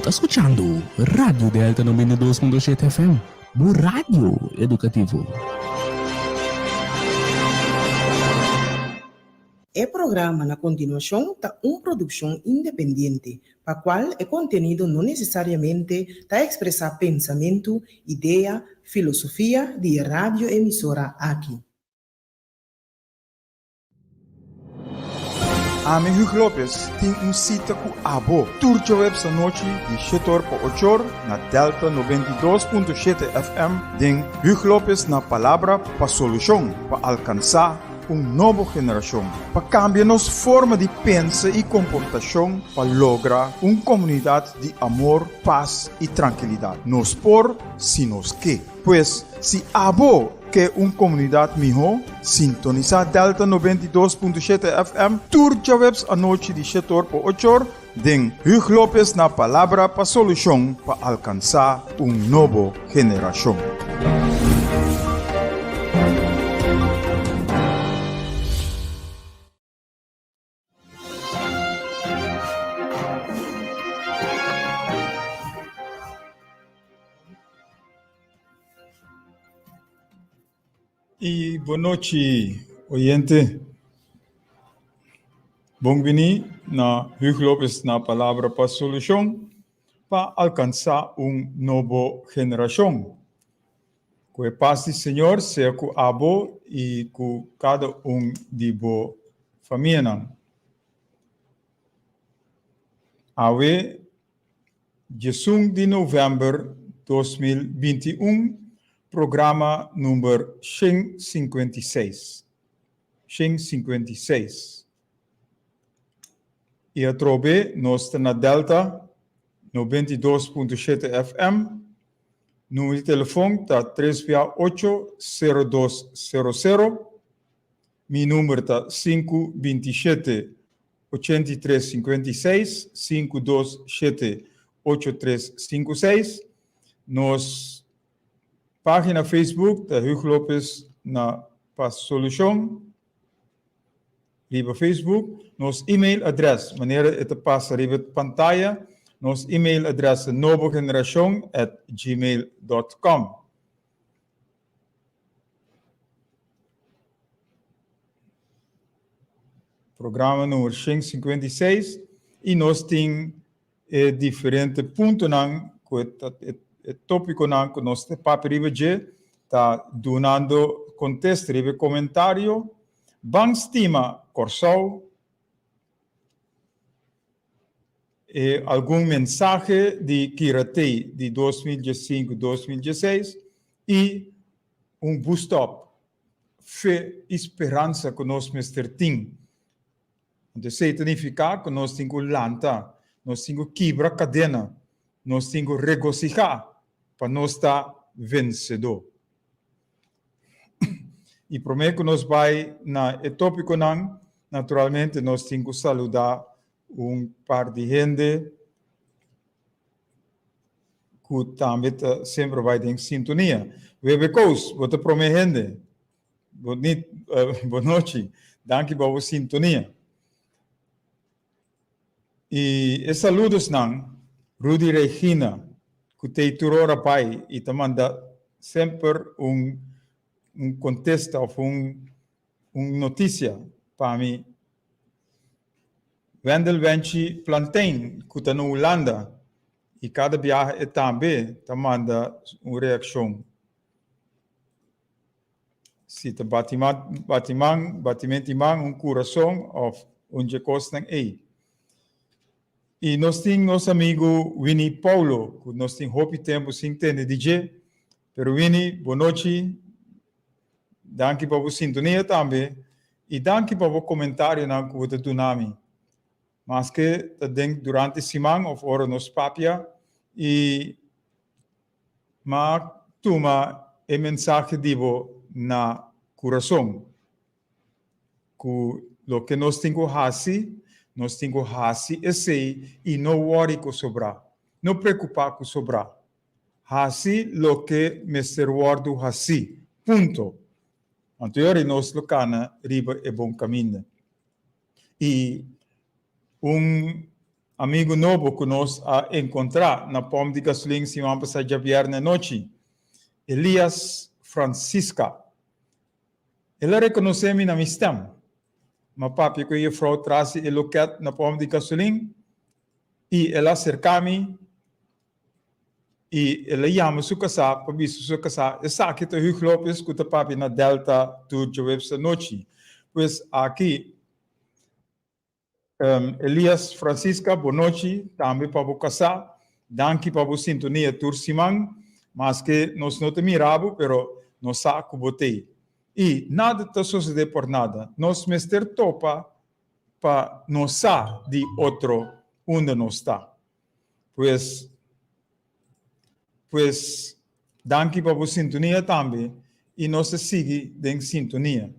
está escuchando Radio Delta 92.7 FM, bu radio educativo. O programa na continuação está uma produção independente, para qual o conteúdo não necessariamente está expressar pensamento, ideia, filosofia de rádio emissora aqui. Ame Hugo Lopes tem sítio com abo. Turte web esta noite de 7 horas para 8 horas na Delta 92.7 FM. Den Hugo Lopes na palavra para solução, para alcançar nova geração. Para cambiar nossa forma de pensar e comportação para lograr uma comunidade de amor, paz e tranquilidade. Nos por, se nos que. Pois, se abo que uma comunidade melhor, sintonizar Delta 92.7 FM, turja webs a noite de 7 horas por 8 horas, den Hugo Lopes na palavra para solução para alcançar uma nova geração. E boa noite, oyente. Bem-vindo na Hugo Lopes na palavra para solução para alcançar uma nova geração. Com a paz do Senhor seja com a abo e com cada de boa família. Awe, 16 de novembro de 2021, programa número 156. 156. E a trobe, nós estamos na Delta 92.7 FM. Número de telefone está 368-0200. Meu número está 527-8356. 527-8356. Nos página Facebook da Hugo Lopes na Paz Solução. Riba Facebook. Nos e-mail adres, maneira het passa riba pantalla. Nos e-mail adres novogeneração@gmail.com. Programa número 156. E nós temos diferentes pontos o tópico que nós temos está donando contexto e comentário. Bang estima Corsau e algum mensagem de Kirate de 2015-2016 e boost up. Fé e esperança que nós temos. Então, isso significa que nós temos lanta, nós temos quebra cadena, nós temos regocijar para nós estar vencedor. E prometo que nós vai na tópico não, naturalmente nós temos que saludar par de gente que também sempre vai em sintonia. Webecos, vou te prometer gente. Boa noite. Danke pela sintonia. E saludos não, Rudy Regina, que te turora pai e te manda sempre contexto ou notícia para mim. Wendel Venci Plantain, que está na Holanda, e cada viagem também te manda uma reação. Se te batimento coração ou onde costa aí. E nós temos nosso amigo Winnie Paulo, que nós temos hope tempo sem ter DJ. Pero Winnie, boa noite. Danke pela sintonia também. E danke pelo comentário que você deu na mim. Mas que durante a semana ou hora nos papia e toma a mensagem divo na coração. Que lo que nós temos nós temos esse e não worry com sobrar. Não preocupar com sobrar. Hasi lo que Mr. Wardo hasi. Ponto. Anterior nós locana riba é bom caminho. E amigo novo que nós a encontrar na pom de gasolina semana passada viernes noite, Elias Francisca. Ele reconheceu-me na minha stem. Mas papi que a vrouw traz o loket na pom de gasolina e ela acerca-me e ela chama sua casa, para ver sua casa. Eu sei que o Hugo Lopes que o papi na Delta tour de essa noite. Pois aqui Elias Francisca, boa noite, também para o casa. Danke para a sintonia tour simang, mas que nós não te miramos, pero nós sabemos que botei. E nada está sucedendo por nada. Nós mester topa para nós saber de outro onde nós está. Pois, danke para a sintonia também e nós seguimos em sintonia.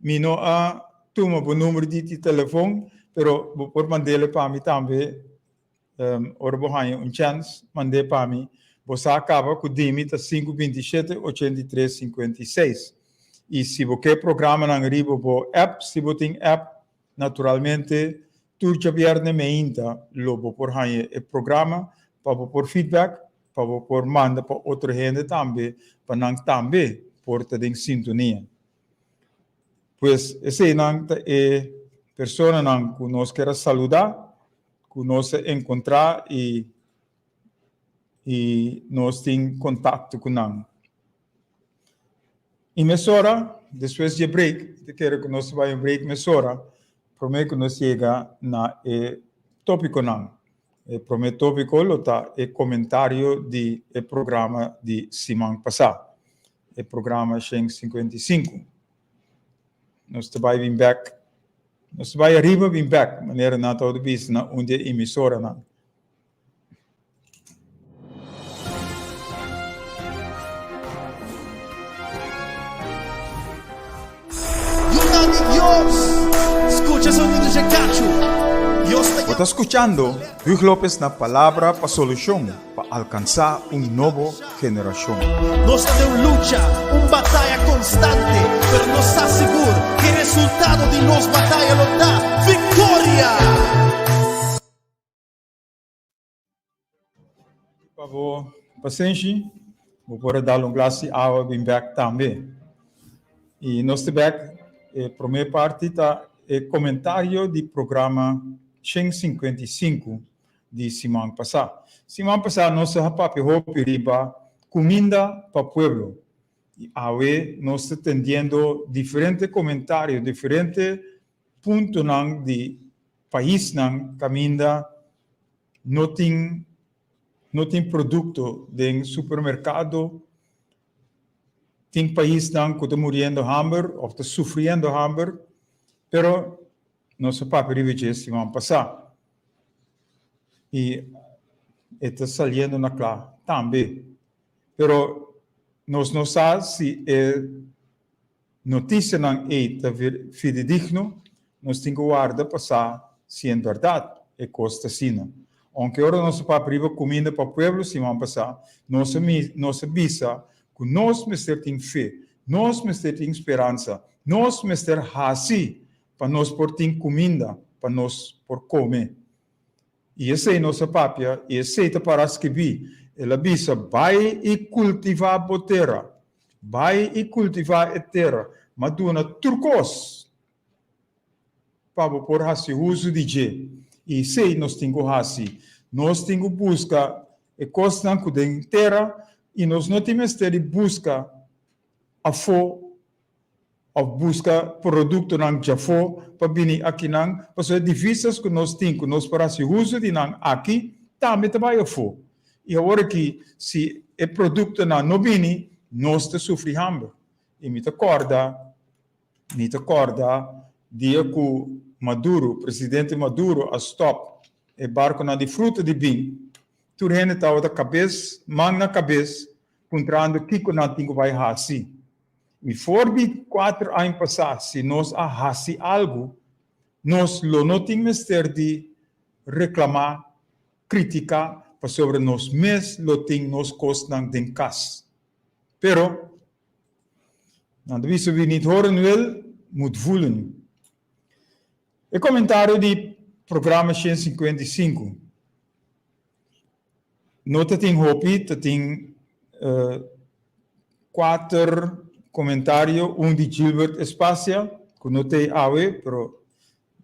Mi não há toma o número de telefone, pero por mandar para mim também, ora chance, mandei para mim, você acaba com o limite 527-8356. E se você quer programa na riba bo app, se você tem app, naturalmente, tudo já viernes meinta, lobo por hanhe o programa, para por feedback, para por manda para outra gente também, para não também porta de sintonia. Pois esse é pessoa que nós queremos saludar, que nós encontrar e nós temos contato com ela. E mesora, depois de break, eu quero que nós vá em break, mesora, prometo que nós chega na tópico não. O primeiro tópico é o comentário do programa de semana passada, o programa 155. Nós vai vir back, nós vai arriba vir back, maneira na todo bis na onde é emissora não. Escucha sonido de cacho. Está escuchando Hugo Lopes na Palavra para Solução, para alcançar nueva geração. Nos tenemos lucha, batalla constante, pero nos está seguro que el resultado de nos batalla lo da victoria. Por favor, paciência, vou poder dar glass de água bem back também. E nós back, a primeira parte está o comentário do programa 155 de semana passada. Semana passada, nós rapapihou riba comida para o povo. E aí, nós estamos tendendo diferentes comentários, diferentes pontos de país que ainda não tem produto de supermercado. Tem país que está morrendo hambre ou está sofrendo hambre, pero nosso papo de semana passada. E está saindo na clara também. Pero nós não sabemos se a notícia não é fidedigno, nós temos que guardar passar se é verdade, é costa assim. Aunque agora nosso papo riba comida para o povo, semana passada, nós avisa que nós temos fé, nós temos esperança, nós temos assim para nós por ter comida, para nós por comer. E esse é nosso papel, e esse é para escrever. Ela avisa, vai e cultivar a terra, vai e cultivar a terra, mas duna turcos, para por fazer uso de je. E sei nós temos que buscar a costa da terra, e nós não temos que buscar a busca produto não já for para vir aqui não, porque é difícil que nós temos para se uso de não aqui também vai for. E agora que se o produto não vem, nós te sofremos. E me acorda dia que Maduro, presidente Maduro, a stop e barco na de fruta de vinho, tu rende estava da cabeça, mão na cabeça, contrando que não tem que vai assim. E for de 4 anos passados, se nós fazemos algo, nós não temos de reclamar, criticar, sobre nós mesmos, não temos costas de casa. Pero, não devemos vir niet horen wil, moet voelen. O comentário de programa 155. Nota tem hopi, tem 4 comentários, de Gilbert Espacia, que não tem awe, pero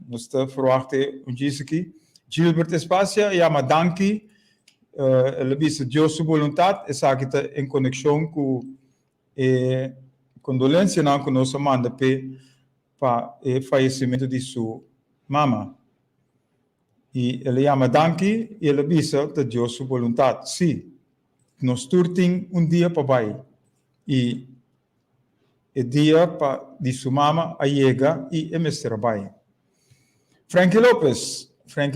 não está verwachte disso aqui. Gilbert Espacia, chama danki, ele disse Deus sua vontade, essa aqui está em conexão com condolência não com nossa manda para o falecimento de sua mama. E ele chama danki, e ele disse que Deus sua vontade. Sim, nós turting dia para vai. E o dia de sua mama chega e é mestre vai. Frankie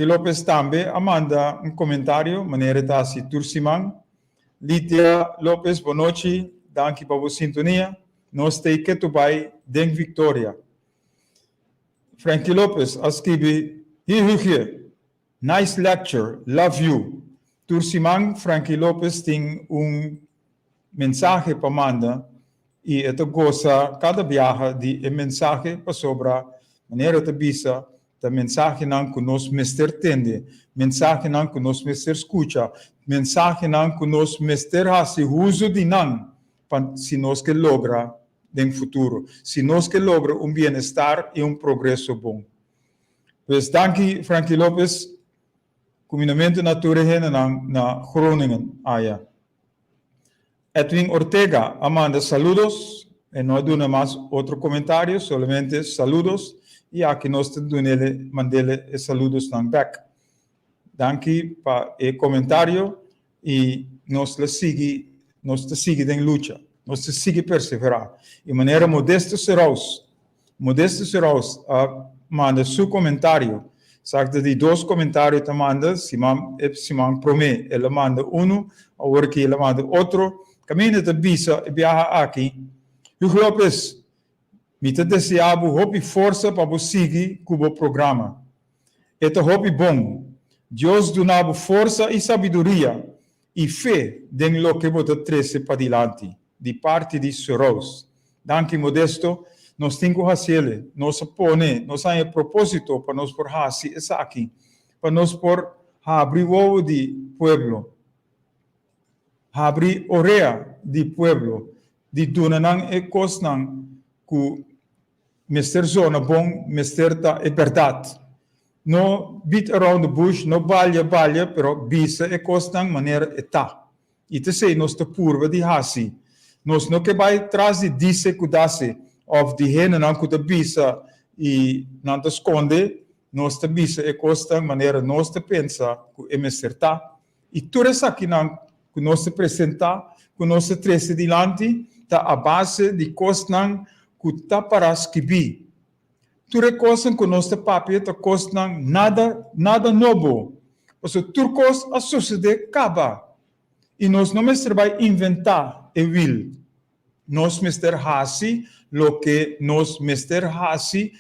Lopes também manda comentário, maneira de se tursimang. Lídia Lopes, boa noite, danke para a sintonia. Nós temos que tu vai den Victoria. Frankie Lopes escreve, nice lecture, love you. Tursimang, Frankie Lopes tem mensagem para mandar e esta gosta cada viagem de mensagem para sobre a maneira de bisa, da mensagem não que nós mestre tende, mensagem não que nós mestre escuta, mensagem não que nós mestre faz uso de não, se nós que logra no futuro, se nós que logra bem-estar e progresso bom. Pues danke Frankie Lopes, combinamento natureza na Groningen, aya. Edwin Ortega, manda saludos, e no duna más otro comentario, solamente saludos, y aquí nos mandele saludos back. Danke para el comentario, y nos te sigue en lucha, nos te sigue perseverar. De manera modesta serás, manda su comentario. Sagte de 2 comentários te manda, Simão promete, ele manda agora que ele manda outro. Caminho de bisa e viaja aqui. Hugo Lopes, me te desejo hope força para você seguir com o programa. Este hope bom. Deus dá força e sabedoria e fé em lo que você traz para diante, de parte de Soros. Danke, Modesto. Nós temos que fazer, nós põe, nós temos propósito para nós por fazer isso aqui, para nós por abrir o ovo de pueblo. Abrir oreia de pueblo, de donar e cosnan que mestre zona bom, mestre da é verdade. No beat around the bush, no balha, pero bisa e cosnan maneira eta. E te sei, nós te purva de hasi. Nós não que vai atrás de disse kudase, of de hene não que te bisa e não te esconde, nós te bisa e cosnan maneira nós te pensa que é mestre ta. E tudo isso aqui não que nós se apresentar, que nós se trece dilante, está a base de coisas que está para escrever. Tudo coisas que nós te papel, está coisas nada novo. Porque tudo coisas a suceder acaba. E nós não mestre vai inventar e will. Nós mestre hasi, lo que nós mestre hasi,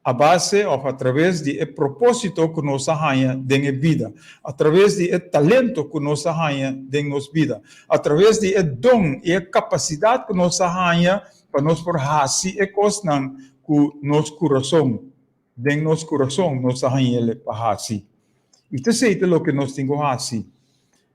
a base ou através de propósito que nós arranha em vida, através de talento que nós arranha em nossa vida, através de dom e capacidade que nós arranha para nós por hasi e coisas que nosso coração, em nosso coração nós arranha ele para hasi. E te sei o que nós temos hasi.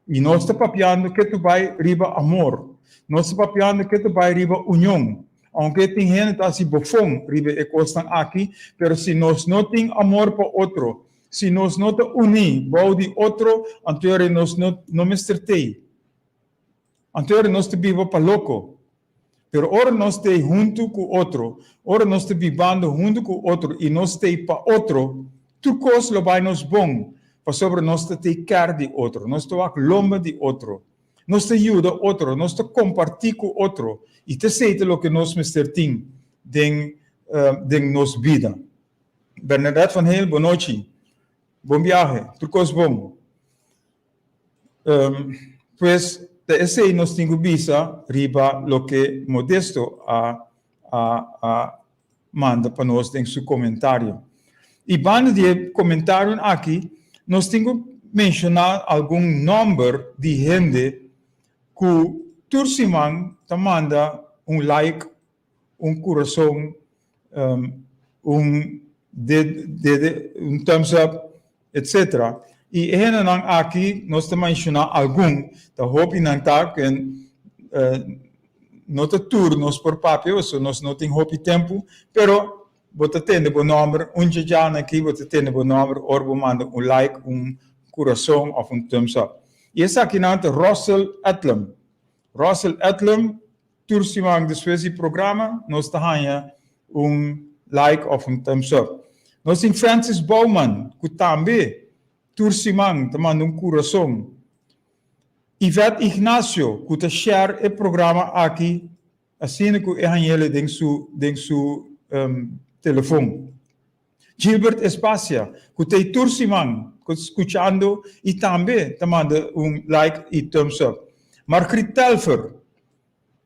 E nós estamos papiando que tu vai riba amor, nós estamos papiando que tu vai riba união. Aunque tem gente assim bofão, ribe e costan aqui, pero se nós não tem amor para outro, se nós não te unir, bom de outro, então nós não me estretei. Então nós te vivo para louco. Pero ora nós te junto com outro, ora nós te vivando junto com outro e nós te para outro, tu coisa lo vai nos bom, para sobre nós te quer de outro, nós te lomba de outro. Nós te ajuda outro, nós te compartir com outro. E te sei o que nós mestre tem em nossa vida. Bernadette Van Heel, boa noite. Bom viagem, tudo coisa bom. Pues, esse aí nós temos visa riba lo que Modesto manda para nós em seu comentário. E banda de comentário aqui, nós temos que mencionar algum número de gente que Tursimang te manda like, coração, de un thumbs up, etc. E hena nang aqui nós te mencionar algum, da hope nang tá que não te turnos por papel, so nós não tem hope tempo, pero você tem o número, já aqui você tem o número, ou manda like, coração ou thumbs up. E essa aqui não é Russell Edlem. Russell Edlem, tursimang de Suécia programa, nós tá like ou thumbs up. Nós tem Francis Bowman, que também tursimang te manda coração. Ivete Ignacio, que te share o programa aqui, assim que ele tem seu telefone. Gilbert Espacia, que te tursimang, escuchando e também te manda like e thumbs up. Margriet Telfer,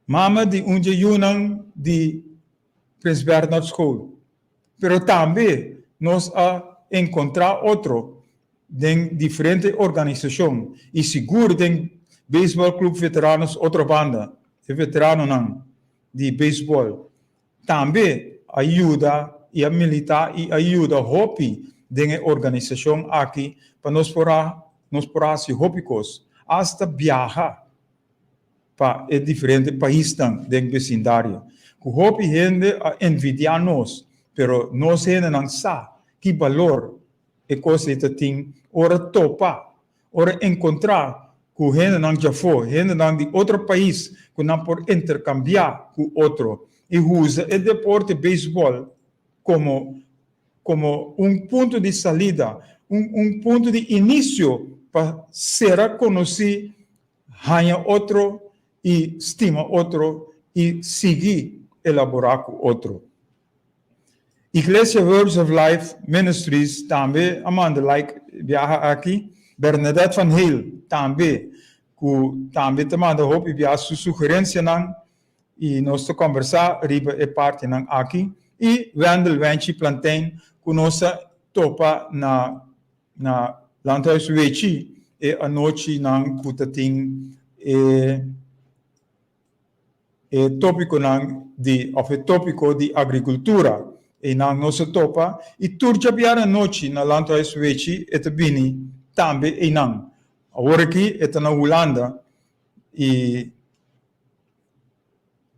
mama de Yunang de Prins Bernhard School. Pero também nós encontrar outro de diferente organização e seguro de Baseball Club Veteranos, outra banda de veteranos de beisebol. Também ajuda e a militar e ajuda a hopi de organização aqui para nós porar se hopicos hasta viajar para diferentes países de vecindário. O hopi gente a envidiar nós, pero nós gente não sabe que valor é coisa que tem ora topa, ora encontrar com gente não já foi, gente não de outro país que não pode intercambiar com outro e usa o deporte beisebol como ponto de saída, ponto de início para ser conhecido, ganhar outro e estima outro e seguir elaborar com outro. Iglesia Words of Life Ministries também, Amanda like viaja aqui, Bernadette Van Heel também, que também te manda hope via sua sugerência e nós te conversar riba e parte aqui e Wendel Wenchi Plantain que nós topa na Landhuis Wechi e a noite que te tem tópico tópico de agricultura e nós topa e turja biara noite na Landhuis Wechi e te bini também e agora aqui é na Holanda e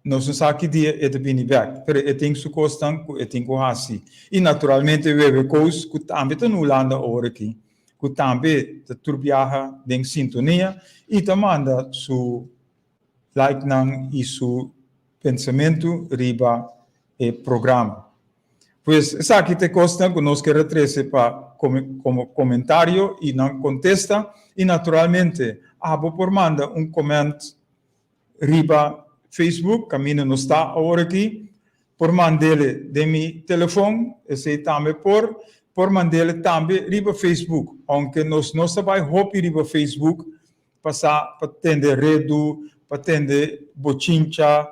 nós não sabemos que dia é de vir back, mas é tem sua costa, é tem coisa e naturalmente we coisas que também está na Holanda agora aqui, que também está turbiaja em sintonia e também manda su like e su pensamento riba e programa. Pois essa aqui te costa que nós queremos trazer para como comentário e não contesta e naturalmente abo por manda comment riba Facebook, caminho não está agora aqui, por mandele de mi telefone, esse também por mandele também riba Facebook, aunque nós não sabemos hopi riba Facebook, passar para atender redo, para atender bochincha,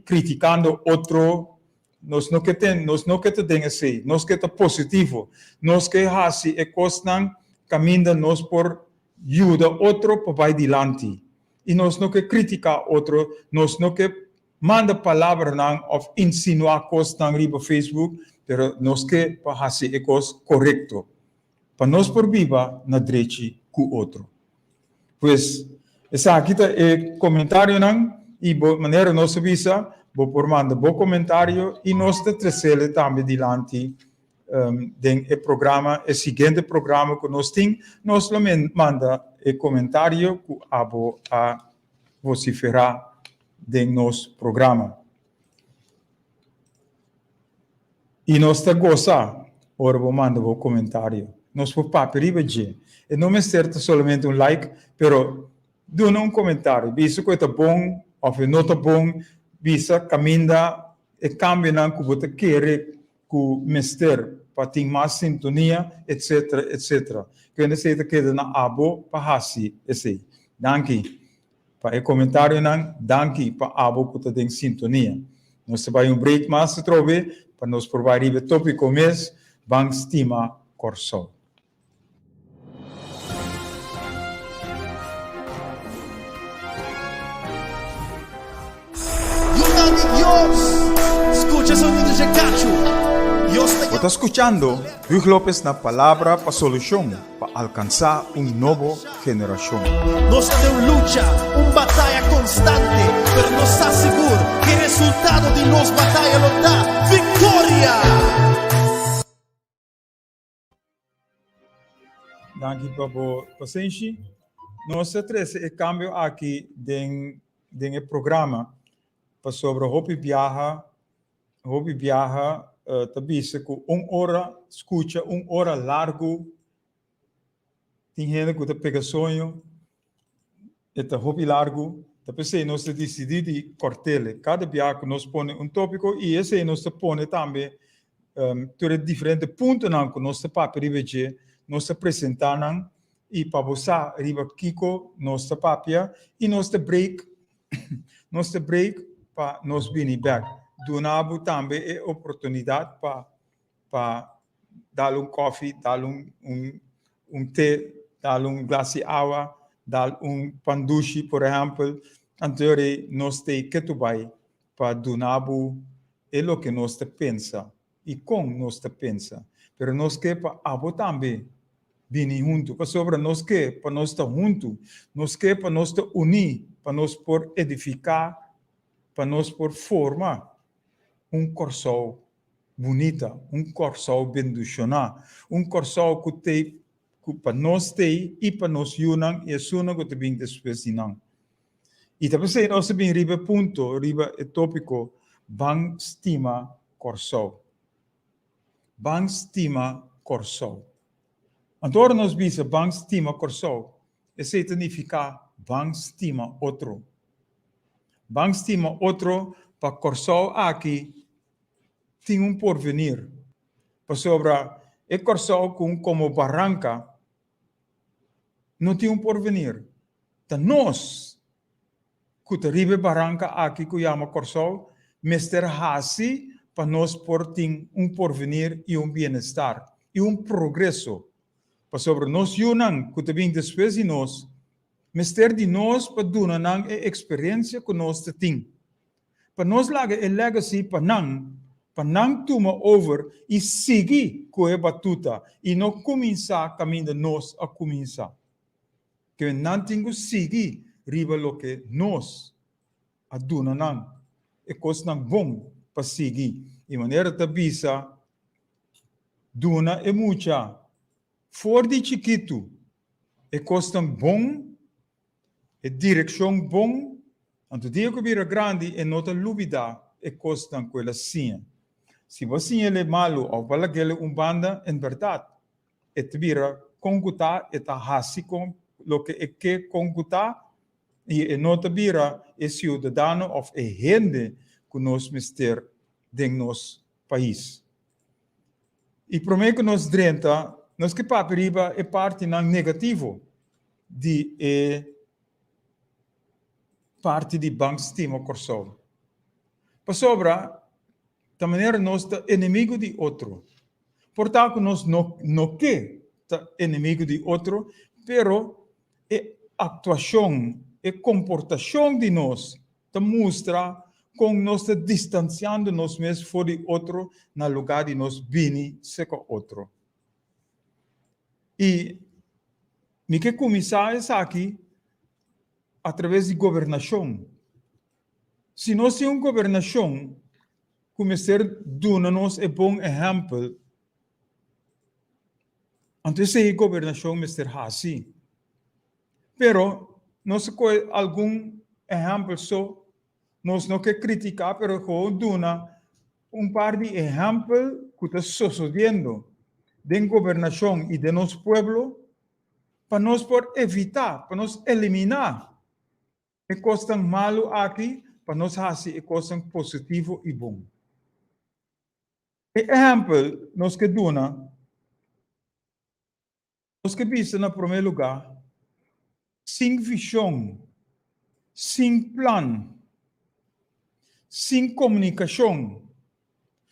criticando outro, nós não que tem assim, nós que é positivo, nós que assim é costa caminho nós por ajuda outro para vai adiante. E nós não que criticar outro, nós não que manda palavra ou insinuar coisas no Facebook, mas nós que fazer coisas correto, para nós por viva na direita com outro. Pois essa aqui é comentário e maneira nós visa, vou por manda bom comentário e nós te trazer também adiante o programa, o seguinte programa que nós temos, nós manda o comentário que abo a vociferar de nosso programa. E nós te gosta, ora vou mandar o comentário. Nós vamos papel de e não é certo somente like, pero dá comentário. Bisa que é bom ou não é bom, bisa caminha e cambia que você quer que o mestre para ter mais sintonia, etc, etc. Quando você queda na abo para assim, esse. Danke. Para o comentário danke para abo que tem sintonia. Nós vai break mais se trove para nos provar o tópico mês, bank estima corso. Dios, escucha sonido de cacho. Yo Está escuchando Hugh López na Palabra para Solución, para alcanzar una nueva generación. Nos de lucha, batalha constante, pero nos assegura que o resultado de nos batalha lo dá vitória. Dank u voor paciëntie. Nós temos o cambio aqui no programa sobre hobby viaja tabisa com 1 hora escuta 1 hora largo. Tem gente que pega sonho, é hobby largo. Depois nós decidimos de cortele. Cada viagem nós põe tópico e esse nós põe também diferentes pontos que nós papel nós apresentamos e para você riba Kiko nós papia e nós break para nós vir back. Donamos também a oportunidade para dar coffee, dar té, dar glass de água, dar pandushi, por exemplo. Então, nós temos que tomar para donarmos o que nós pensa e como nós pensa. Mas nós queremos para também vir juntos. Para sobre nós queremos para nós estar juntos. Nós queremos para nós unir, para nós por edificar, para nós por formar corso bonita, corso bendicionado, corso que para nós tem e para nós unam e suna que tem depois de não. E depois nós bem riba ponto, riba tópico, bang stima corso. Bang stima corso. Então nós bisa bang stima corso, isso significa bang stima outro. Bang stima outro para corso aqui tem porvenir. Para sobre e corso como barranca não tem porvenir. Então nós que ribe barranca aqui que chama corso, Mr. Hasi para nós ter porvenir e bem-estar e progresso. Para sobre nós unam que também depois de nós, Mr. de nós para donar a experiência que nós temos. Para nós laga a legacy para não tomar over e seguir com a batuta e não começar caminho de nós a começar. Que não temos seguir riba lo que nós a donar não é coisa não bom para seguir. E maneira de bisa dona é muita for de chiquito é coisa bom é direção bom. Anto dia que vira grande e nota lubida e costa quella sim. Se você é malo ou para aquele banda em verdade, e te vira congutar e ta hasi com lo que congutar e nota vira é cidadano ou é gente que nós mister dentro nosso país. E prometo que nós drenta, nós que paperiba é parte não negativo de parte de banco stima corso. Para sobra, da maneira nós é inimigo de outro. Portanto, nós não que inimigo de outro, pero a atuação, a comportação de nós mostra como nós distanciando nós mesmos de outro no lugar de nós vir com outro. E me que começar é aqui através de governação. Se nós temos governação, começar a dar-nos um bom exemplo. Então, essa governação é assim. Pero, nós temos algum exemplo só, nós não queremos criticar, pero dar par de exemplos que está sucedendo de governação e de nosso povo, para nós por evitar, para nós eliminar é coisa malo aqui, para nós fazer é coisa positivo e bom. Exemplo, nós que dona, nós que vista na primeiro lugar, sem visão, sem plano, sem comunicação,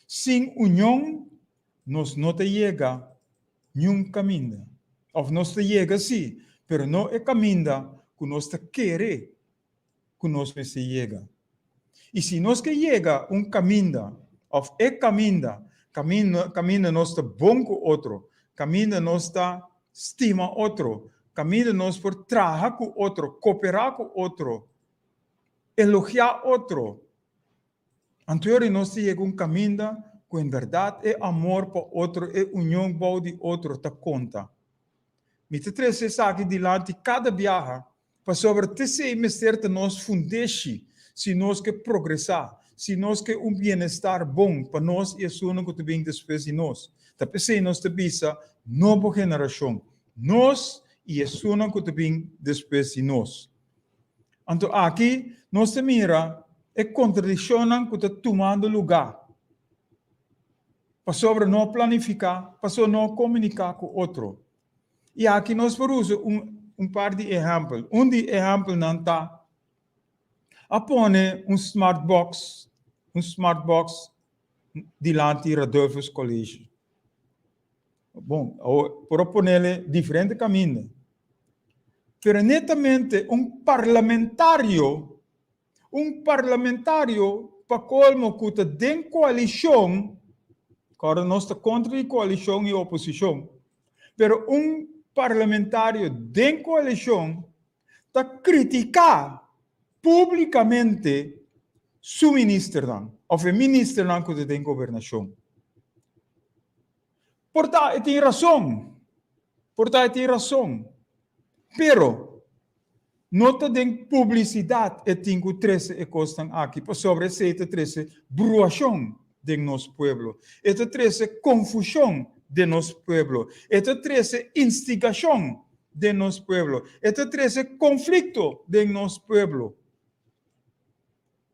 sem união, nós não chega nenhum caminho. Ou nós chega sim, mas não é caminho que nós queremos que nós chega. E se nós que chega caminho, ou caminho Camina nos ta bom com outro. Camina nos ta estima outro. Camina nos por trabalhar com outro, cooperar com outro, elogiar outro. Anterior nós chega caminho com em verdade é amor para outro, é união para de outro, ta conta. Me te três aqui dilante cada viagem, para sobre te sei mestre nós fundeste, se nós que progressar, se nós que bem-estar bom para nós e isso não que bem depois de nós. Tá pensei nós te bisa nova geração, nós e isso não que bem depois de nós. Então aqui nós te mira é contradição que está tomando lugar. Para sobre não planificar, para sobre não comunicar com outro. E aqui nós podemos par de exemplos. De exemplo não está. Apone smart box diante do Radolfus College. Bom, proponer diferente caminho. Pero netamente parlamentario para colmo que tem coalição, agora nós estamos contra a coalição e a oposição, pero parlamentário de coalição está criticar publicamente su ministro, ou o ministro que tem governação. Portanto, tem razão. Pero, nota de publicidade e tenho 13 costas aqui, para sobre essa 13 bruação de nosso povo, esta 13 confusão de nosso povo, esta 13 instigação de nosso povo, esta 13 conflito de nosso povo.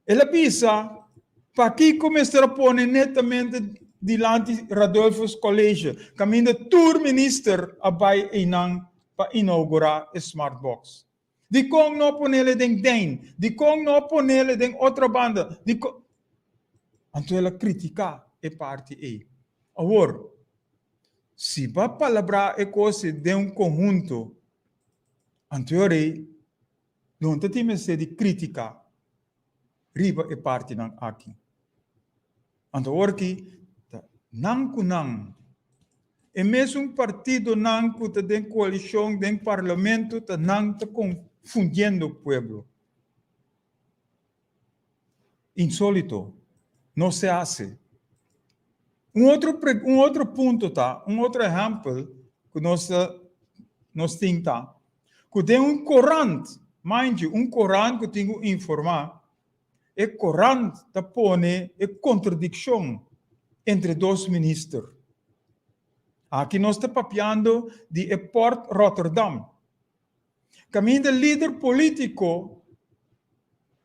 Ela pensa, para que começar a pôr netamente diante Radolfus College, caminho tour minister abai inang para inaugurar a Smart Box. De como não ponele den, de como não ponele den outra banda, então ela critica a parte aí. Agora, se a palavra é coisa de conjunto, então não tem de criticar riba a parte aqui. Então, aqui, não. E mesmo partido não que tem coalição, tem parlamento, não está confundindo o povo. Insólito. Não se hace. Um outro ponto, um outro exemplo que nós temos, que tem corante, mind you, corante que tenho que informar, corante está põe contradição entre dois ministros. Aqui nós estamos papiando de Port Rotterdam. Caminho de líder político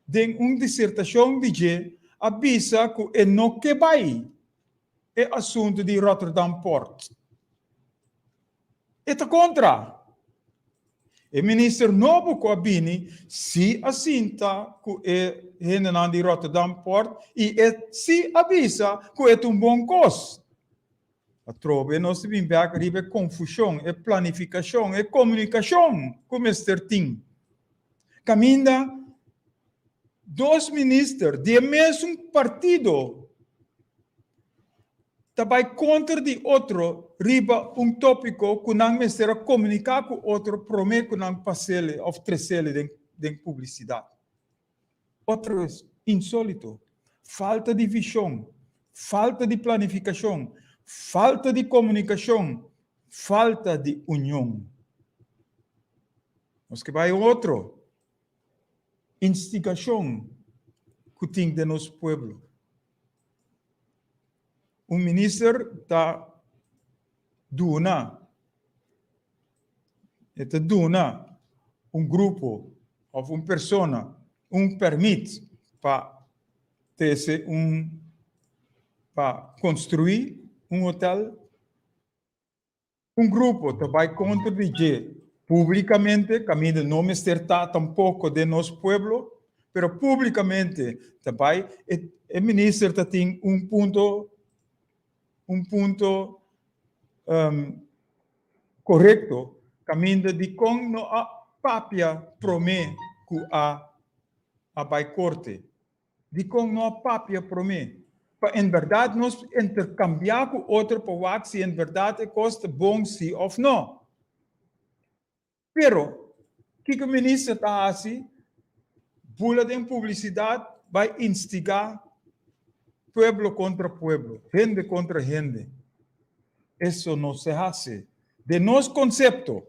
de uma dissertação de avisa que não que vai é assunto de Rotterdam Port. Está contra. O ministro novo que abini se assinta que é de Rotterdam Port e se avisa que é bom coisa. A trove nós temos que confusão, planificação, comunicação, como este tem. Caminha dois ministros de mesmo partido vai contra de outro, riba tópico que não será comunicar com outro, promete que não passele ou trecele de publicidade. Outra vez, insólito, falta de visão, falta de planificação, falta de comunicação, falta de união. Mas que vai outro, instigação que tem de nosso povo. Ministro está duna grupo ou uma pessoa permite para construir hotel. Grupo vai contribuir publicamente, caminho não me certa tampouco de nosso povo, mas publicamente também o ministro tem ponto correto, caminho de como a papia promete que a vai corte. De como não a papia promete. para en verdad nos intercambiar com outro para ver se en verdad custa bom sim ou não. Pero, que o ministro está assim, bula de publicidade vai instigar pueblo contra pueblo, gente contra gente. Isso não se hace. De nos concepto,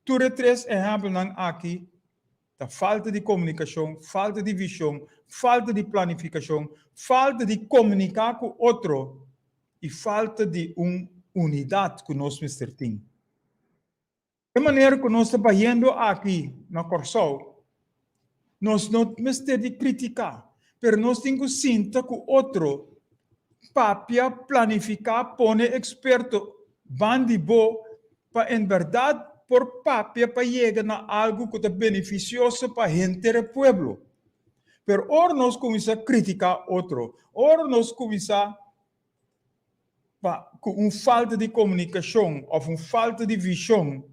tu três exemplos aqui, da falta de comunicação, falta de visão, falta de planificação, falta de comunicar com outro e falta de unidade que nós temos. De maneira que nós estamos indo aqui na Corsol, nós não temos de criticar, mas nós temos que sentir que outro papia planificar, pone experto, bandibo, para em verdade por papia para chegar a algo que é beneficioso para a gente do pueblo. Pero ora nós começamos a criticar outro, ora nós começamos com falta de comunicação ou falta de visão,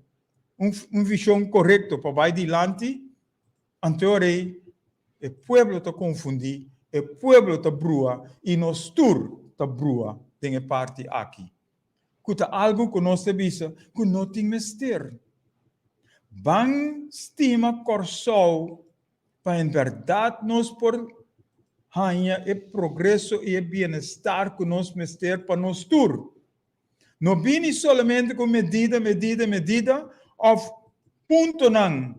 visão correta para vai adiante, anteorei, o pueblo está confundido, o pueblo está brua e nós tur está brua, tem parte aqui. Que é algo que nós temos que não tem mistério. Bang estima corsol para em verdade nós por ganhar o progresso e o bem-estar que nós mistério para nós tur. Não vem somente com medida, ou ponto não,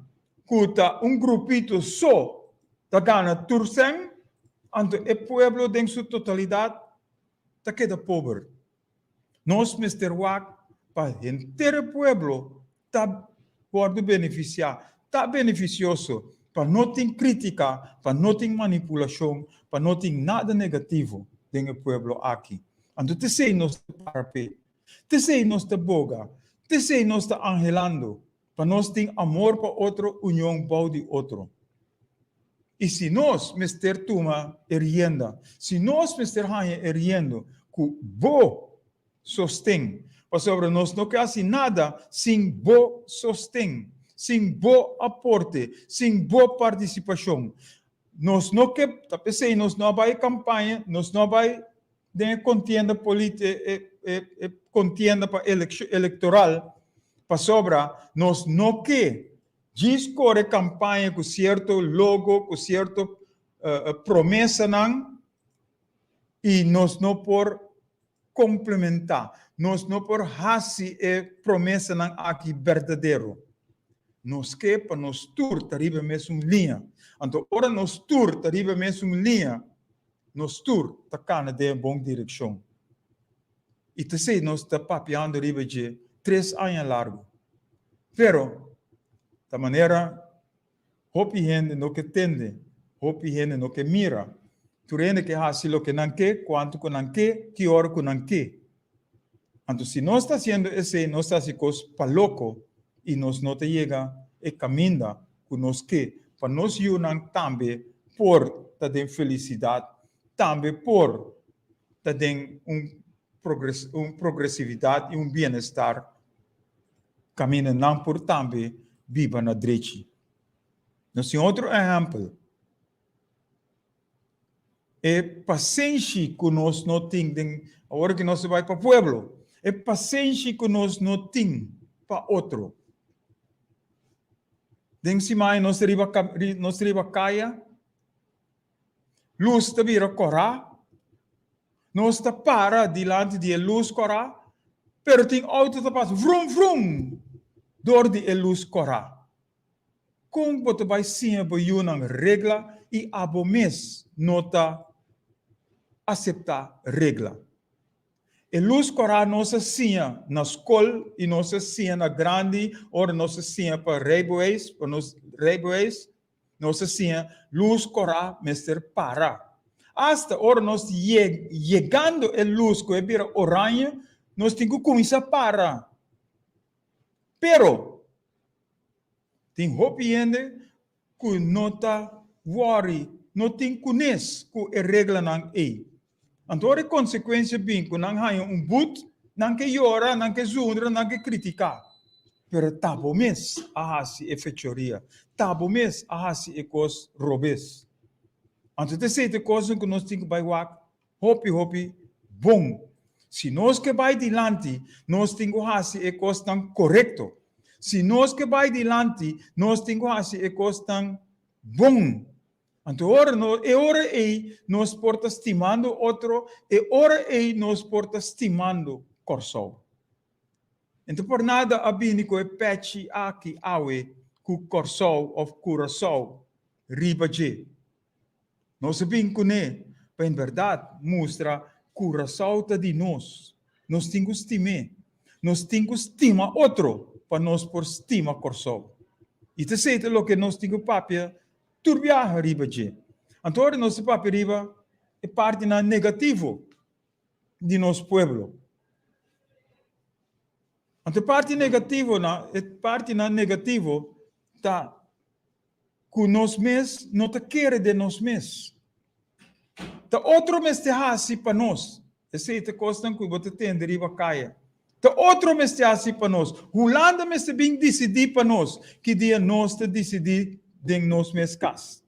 que grupito só da gana tursen, ante o pueblo em sua totalidade está queda pobre. Nós mistério para o inteiro pueblo está pode beneficiar, está beneficioso, para não ter crítica, para não ter manipulação, para não ter nada negativo no pueblo aqui. Então, te sei nós parapé, te sei nós boga, te sei nós angelando, para nós ter amor para outro, união para de outro. E se nós mister tuma erienda, se nós mister hanha eriendo, que bo sostém, sobre nós não quer assim nada sem bo sostém, sem bo aporte, sem boa participação. Nós não quer, tapecei, nós não vai campanha, nós não vai de contienda política, contienda para eleitoral, para sobra, nós não quer discorrer campanha com certo logo, com certo promessa não, e nós não por complementar, nós não por fazer promessa não aqui verdadeiro. Nós que para nós tur tariba mesmo linha. Então, ora nós tur tariba mesmo linha, nós tur tá cana de boa direção. E te sei nós tá papiando riba de 3 anos largo. Pero da maneira hopi gente no que tende, hopi gente no que mira. Tu rende que hace lo que não quer, quanto que não quer, que hora que não quer. Então, se nós está haciendo esse, nós está haciendo coisa para louco e nós não te chega e caminha que nós quer, para nós unir também por ter felicidade, também por ter progressividade e bem-estar, caminha não por também viva na direita. Nós temos outro exemplo. É paciência que nós não temos, agora que nós vamos para o pueblo, é paciência que nós não temos para outro. Den cima nós riba caia, luz te vira corá, nós te para diante de luz corá, pero tem auto te passa vrum vrum, door de luz corá. Como você vai sim para uma regra e abomes nota aceitar regra. E luz corá nossa sia na escola e nossa sia na grande, ou nossa sia para railways, nossa sia luz corá mestre para. Hasta hora nós chegando a luz que é vira orange, nós temos que começar para. Pero tem hopiende que não está worry, não tem conhece que a regra não é. Então, a consequência bem que não há boot, não que llora, não que zundra, não que criticar. Pero tabo mes a hasi e fechoria, tabo mes a hasi e cos robes. Antes de ser coisa que nós temos que fazer, hopi, bom. Se nós que vai adiante, nós temos que fazer a coisa tão correto. Se nós que vai adiante, nós temos que fazer a coisa tão bom. Então, hora aí, nós porta estimando outro, e hora aí, nós porta estimando corso. Então, por nada, a bínico é pechi aqui, awe, cu corso ou curaçao, riba de. Nós sabemos que, em verdade, mostra curaçao de nós. Nós temos que estimar. Nós temos que estimar outro, para nós por estima corso. E te sei o que nós temos que papia, turbiar riba de. Então, nosso papel riba é parte na negativo de nosso povo. Então, parte negativo tá que nós mesmos não te quer de nós mesmos. Tá outro mês te hasi para nós. Esse é o coisa que você tem de riba caia. Tá outro mês te hasi para nós. Holanda mês te bem decidir para nós que dia nós te decidir de nós mesmos cas.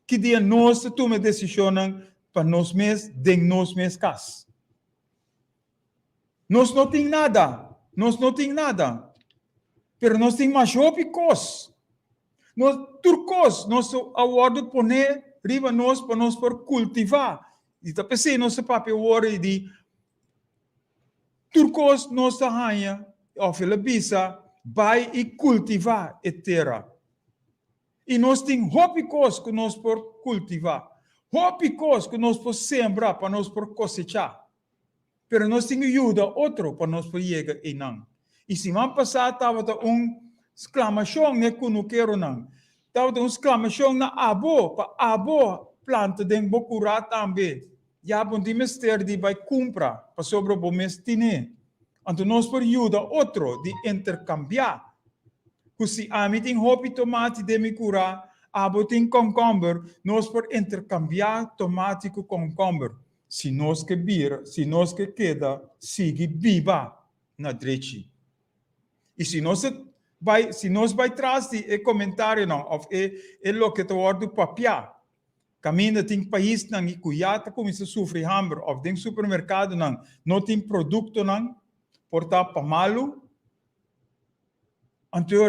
Que dia nós te toma decisão para nós mesmos de nós mesmos cas. Nós não tem nada. Nós não temos nada. Pero nós temos mais coisas. Nós turcos, nós awardo poner riba nós para nós por cultivar. E tá pensei nosso papel hora de turcos nós arranha, ou filabisa, vai e cultivar a terra. E nós temos coisas que nós por cultivar. Coisas que nós por sembrar para nós por cosechar. Pero nós temos ajuda outro para nós por chegar e não. E semana passada estava exclamação que não quero não. Estava exclamação na para abo planta de bocura também. Já bom de mister de vai comprar para sobre o mês tine. Então nós por ajuda outro de intercambiar. Que se a mim tem hopi tomate de me curar, abo tem concombre, nós por intercambiar tomate com concombre. Se nós que vira, se nós que queda, sigue viva na direita. E se nós vai trás de comentário não, ou o que tu ordo papia, caminha tem país não e cuiata começa a sofrer hambre, ou tem supermercado não tem produto não, portar para malo. Então,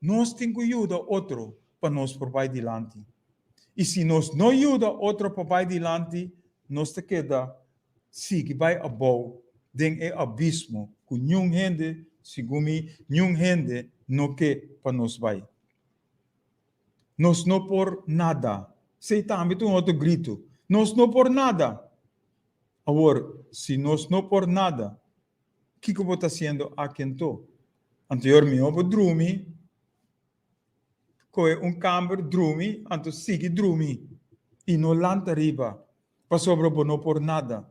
nós temos que ajudar outro para nós por vai adiante. E se nós não ajuda outro para vai adiante, nós te queda, sigue vai abau, den é abismo, com nenhum gente, segundo nenhum gente, não que para nós vai. Nós não por nada. Sei também um outro grito. Nós não por nada. Agora, se nós não por nada, o que eu vou estar fazendo aqui então? Anteriormente, eu vou dormir, com câmera, dormir, então sigue dormir. E não lanta riba. Para sobre não por nada.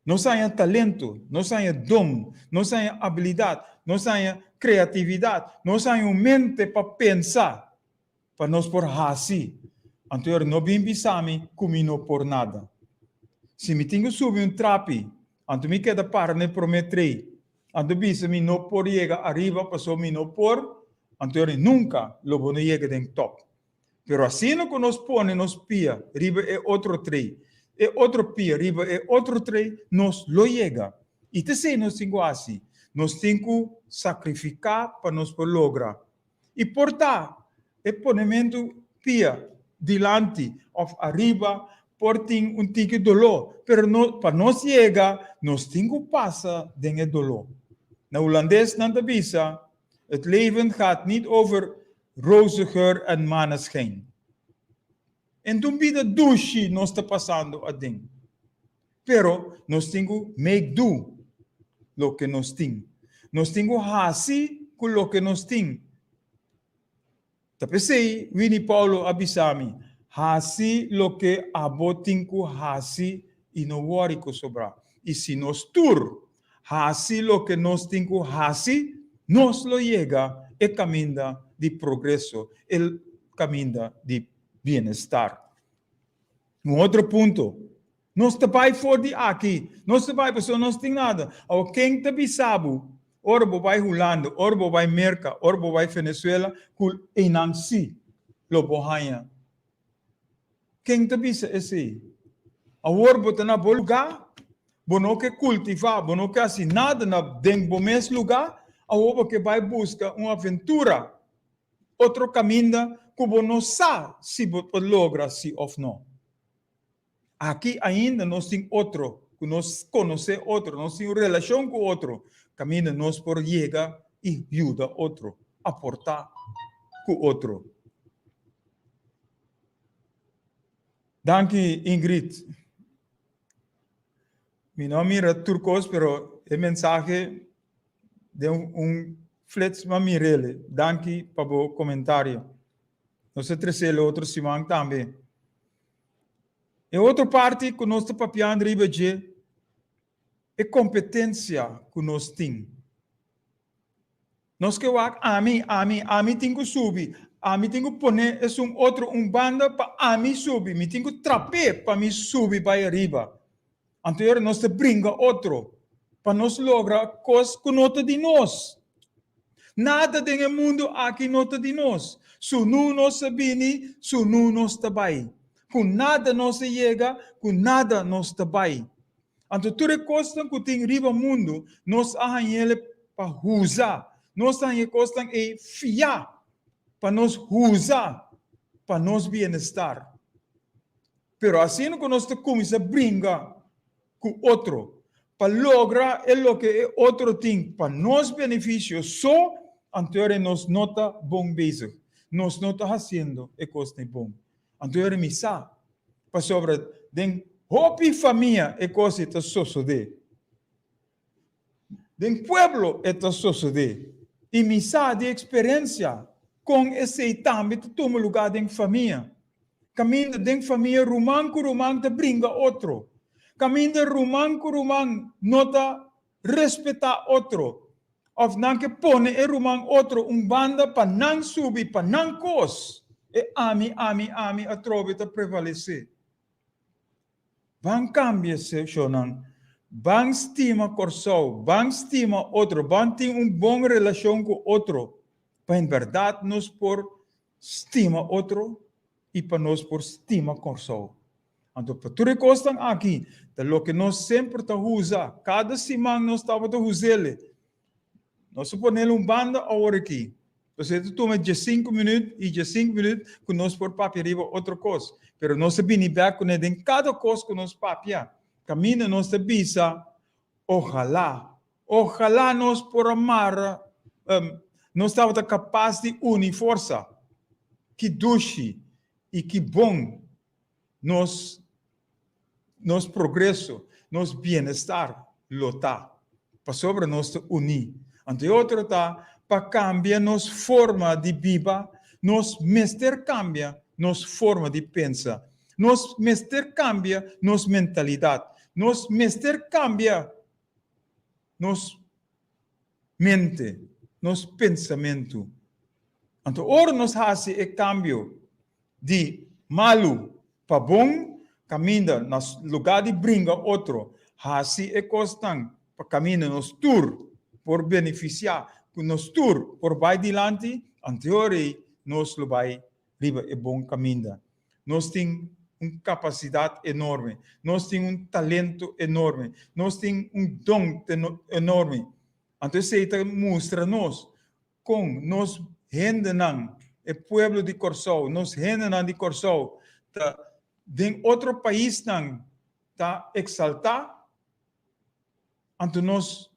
Não tenha talento, não tenha dom, não tenha habilidade, não tenha criatividade, não tenha mente para pensar, para nós por assim. Então, não bem bisami, como não por nada. Se me tenho subir trapi, então me queda para ne prometer, então bisami não por chegar arriba, passou me não por, então nunca lo vou chegar em top. Pero assim não que nós põe, nos pia, riba é outro trem. É outro pia, riba é outro trem, nós lo chega. E te sei, nós temos assim. Nós temos que sacrificar para nós por lograr. E portar, é ponimento pia, dilante, ou arriba, portem tique dolor. Pero no, para nós chegar, nós temos que passar desse dolor. Na holandês, não te bisa, het leven gaat niet over roze geur en maneschijn. En toen bida douche nós está passando a ding. Pero nós temos que make do lo que nós temos. Nós temos que fazer com lo que nós temos. Tapos Winnie Paulo abisami, fazer lo que abo temos que fazer e não worry com sobra. E se nós tur fazer lo que nós temos que fazer, nós lo chega e caminho de progresso, o caminho de bem-estar. Outro ponto. Nós trabalhamos fora de aqui. Nós trabalhamos, porque nós temos nada. Ou quem também sabe, orbo vai Holanda, orbo vai Merca, orbo vai Venezuela, que em si, lo bohanha. Quem te bisa esse? Agora botar na bom lugar, bono que cultivar, bono que assim nada na dentro do mesmo lugar, agora que vai buscar uma aventura, outro caminho que você não sabe se você logra se ou não. Aqui ainda nós temos outro, que nós conhecemos outro, nós temos relação com outro, caminho nós por chegar e ajuda outro, aportar com outro. Danke, Ingrid. Mi nome é Turcos, pero el mensaje de flets mamirele. Danke para o comentário. Nós trazemos outro simão também. E outra parte que nós estamos papiando é competência que nós temos. Nós que a mim tenho que subir, a mim tenho que poner outro banda para a mim subir, me tenho que traper para mim subir para arriba. Então nós te brinca outro para nós lograr coisas que não de nós. Nada do mundo aqui não de nós. Se não nós sabemos, se não nós trabalhamos. Com nada nós chega, com nada nós trabalhamos. Então toda coisa que tem riba mundo, nós arranhamos para usar. Nós arranhamos coisa é fiar para nós usar, para nós bem-estar. Pero assim que nós começamos a brincar com outro, para lograr o que outro tem, para nós benefícios, só então nós não está bom bezig. Nós não está fazendo a coisa bom. Então me sabe, para sobre den hopi família a coisa está suceder. Den pueblo está suceder. E me sabe de experiência com esse também toma lugar den família. Caminho den família romano te brinca outro. Caminho romano nota respeitar outro. Of não que pone e romano outro banda para não subir, para não cos. E ami a trove te prevalecer. Van cambia se chonan. Van estima corso, van estima outro, van tem boa relação com outro. Para em verdade nós por estima outro e para nós por estima corso. Então, para tudo que estão aqui, é o que nós sempre estamos usando. Cada semana nós estamos usando. Nós suponemos banda agora aqui. Você toma de 5 minutos e de 5 minutos que nós por papel outra coisa. Pero nós sabemos que em cada coisa que nós papel, caminho nós sabemos, ojalá nós por amar, nós estamos capazes de unir força, que doce e que bom nos progresso, nos bem-estar, lotar, para sobre nós unir. Ante outro tá, para cambiar nos forma de viva, nos mestre cambia nos forma de pensar, nos mestre cambia nos mentalidade, nos mestre cambia nos mente, nos pensamento. Então, ora nos faz o cambio de malo para bom, caminha no lugar de brinca outro, assim é constante, para caminhar nos tour, por beneficiar, nos tour, por vai adiante, anterior, nós lo vai riba é bom caminho. Nós temos uma capacidade enorme, nós temos talento enorme, nós temos dom enorme. Então, isso mostra-nos com nós rendenam o povo de Corsol, nós rendenam de Corsol, de outro país não está exaltar, então nós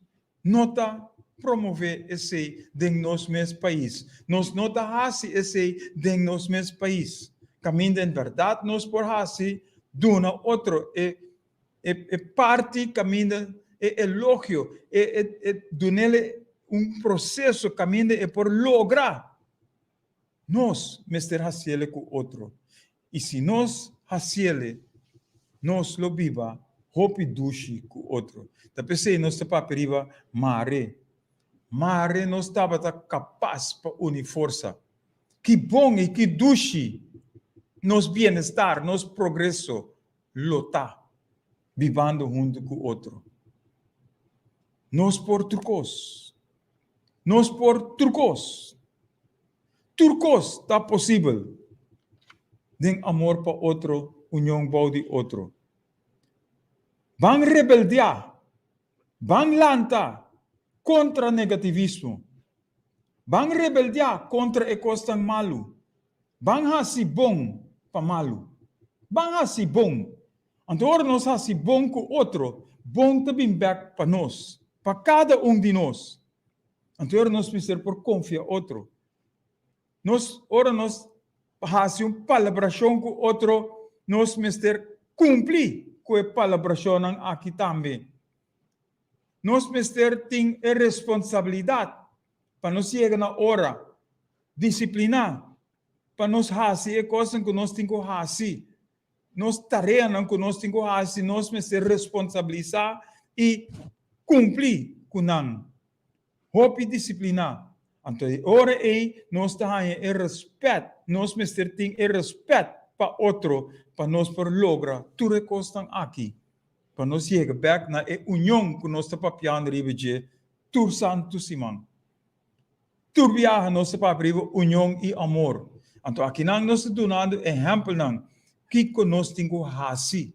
nota promover esse de nosso mesmo país. Nós nota assim esse de nosso mesmo país. Caminho em verdade, nós por assim, duna outro, parte caminho, elogio, dunele processo, caminho, por lograr, nós mestre haciele com outro. E se nós haciele, nós lo viva, hopi dushi com outro. Da pensei, nós está para periva mare nós estava capaz para unir força. Que bom e que dushi, nos bem-estar, nos progresso, lutar, vivendo junto com o outro. Nós por turcos está possível. Den amor para outro, união bau de outro. Van rebeldia, van lanta contra negativismo. Van rebeldia contra e costan malu. Van hasi bom pa malu. Van hasi bom. Antônio nós hasi bom com outro, bom também back para nós, para cada de nós. Antônio nós precisamos por confiar outro. Ora nós hasi palabração com outro, nós precisamos cumprir com a palabração aqui também. Nós precisamos ter a responsabilidade para nós chegar na hora, disciplinar, para nós hasi a coisa que nós temos que hasi. Nós tarefa que nós temos que fazer, nós precisamos responsabilizar e cumprir com não. Hope e disciplinar. Então, ora nós temos respeito, nós precisamos ter respeito para outro, para nós por lograr tudo que estão aqui. Para nós chegar back na união que nós estamos papiando ribeje, tur santo simão. Tur viaja nós estamos papiando união e amor. Então, aqui nós estamos dando exemplo não. Que nós temos que fazer,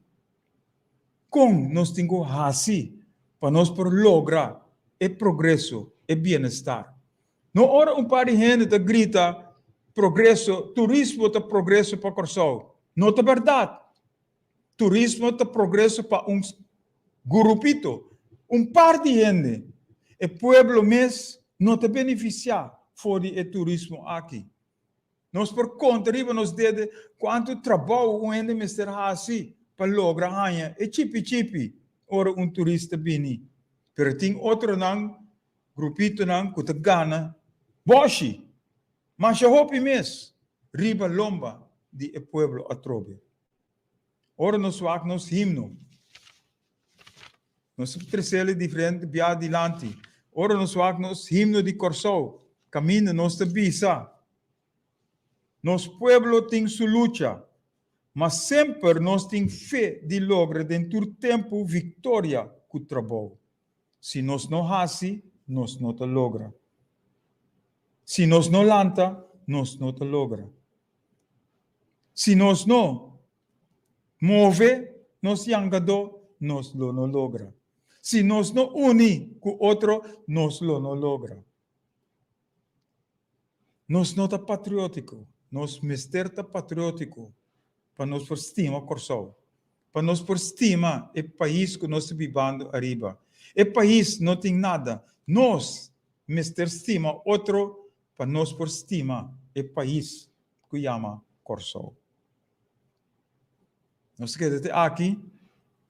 como nós temos que fazer para nós por lograr o progresso e bem-estar. Não hora par de gente que grita progresso, turismo é progresso para Corsol. Não é verdade. Turismo é progresso para grupito, par de gente. O pueblo mesmo não te beneficia por o turismo aqui. Nós, por conta, nós demos quanto trabalho o ende mister assim para lograr ganhar. É chipi, ora turista bini. Pero tem outro não, grupito não, que te gana, boshi. Mas já hopi mes, riba lomba de o pueblo atrobe. Ora nós vamos himno. Nós trecele diferente via adiante. Ora nós vamos himno de Corsol. Caminho nós te bisa. Nosso pueblo tem sua luta, mas sempre nós temos fé de lograr dentro do tempo vitória com o trabalho. Se nós não fazemos, nós não te logra. Se nós não lanta, nós não te logra. Se nós não move, nós yangado, nós não logra. Se nós não uni com outro, nós não logra. Nós não é patriótico. Nós mesterta patriótico para nós por estima Corsol, para nós por estima o país que nós vivendo arriba. O país não tem nada. Nós mester estima outro para nós por estima o país que chama Corsol. Nós queremos aqui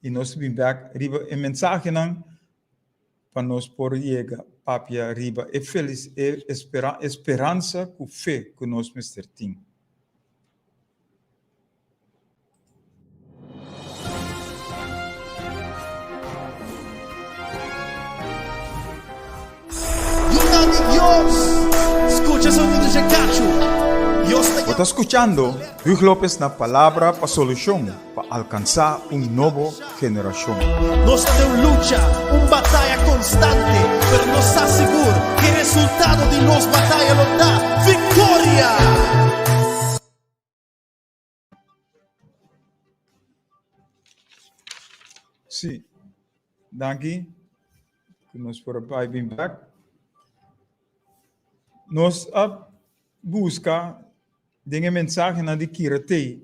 e nós vim back arriba a mensagem para nós por chegar papia arriba e feliz e esperança com fé que nós mister tem. Dios, escucha sonido de cacho. Você está escutando Hugh Lopes na palavra para solução, para alcançar nova geração. Nós temos luta, batalha constante, mas nós está seguro que o resultado de nossa batalha nos dá vitória. Sim, daqui que nós por aí bem back, nós busca a mensagem na de Kirate,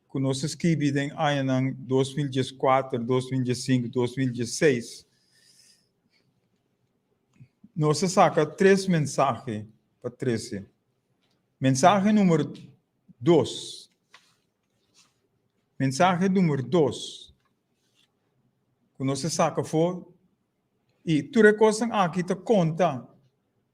que nós escrevemos em 2004, 2005, 2016. Nós saca 3 mensagens para 13. Mensagem número 2. Mensagem número 2. Que nós saca foi, e tudo é coisa aqui te conta.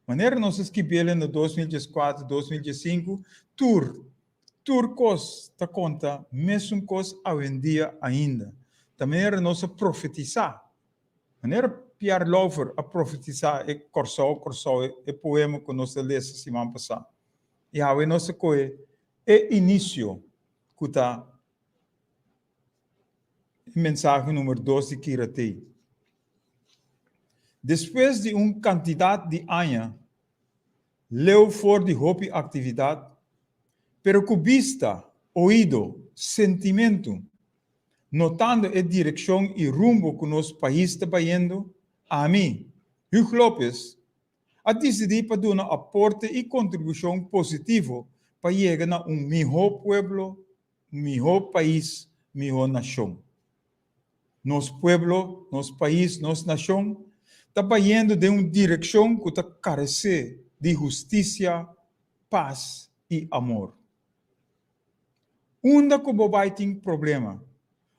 Maneira nós escrevemos no 2004, 2005, tur cos ta conta, mesmo cos hoje em dia ainda. Da maneira nós profetizar. Maneira Pierre Lover a profetizar e Corsol, e poema que nós lemos semana passada. E aí nós coi é início que está mensagem número 2 de Kirate. Depois de quantidade de anos, leu for de hobby atividade, pero com vista, ouído, sentimento, notando a direção e rumbo que nosso país está indo, a mim, Hugo Lopes, a decidir para dar um aporte e contribuição positivo para chegar a melhor pueblo, melhor país, melhor nação. Nosso pueblo, nosso país, nossa nação está indo de uma direção que está carece de justiça, paz e amor. Onde que bobai tem problema,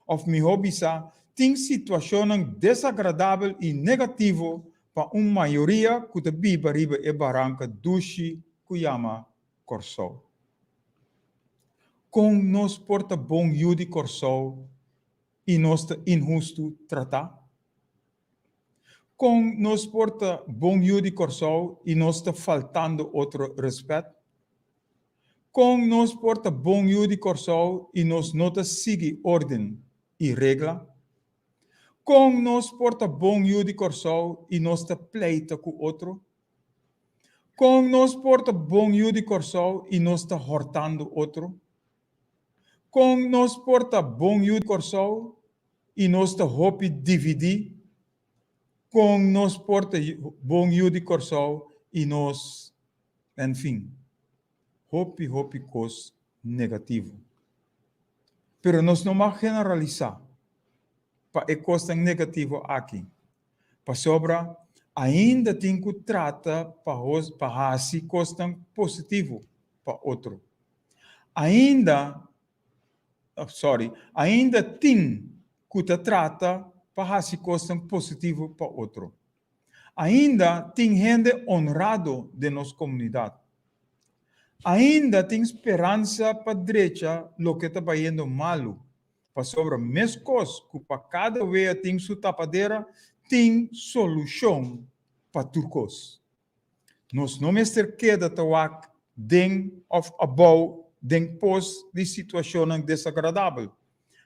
ou melhor bisa, tem situação desagradável e negativa para uma maioria que está viva e barranca dushi kuyama corso. Com nos porta bom yudi corso e nos injusto tratar. Com nos porta bom yudi corso e nos está faltando outro respeito. Com nos porta bom yudi corso e nos nota sigue ordem e regra. Com nos porta bom yudi corso e nos está pleita com outro. Com nos porta bom yudi corso e nos está hortando outro. Com nos porta bom yudi corso e nos está hopi dividir. Com nos porta bom yudi corso e nos, enfim, hopi cos negativo. Pero nós não vamos generalizar para a coisa negativa aqui. Para sobra, ainda tem que tratar para assim coisa positivo para outro. Ainda tem que tratar para assim coisa positivo para outro. Ainda tem gente honrado de nossa comunidade. Ainda tem esperança para a direita, lo que está indo malo. Para sobre as coisas que para cada vez tem sua tapadeira, tem solução para turcos. Nós não me queda tawak den of above den pos de situação desagradável.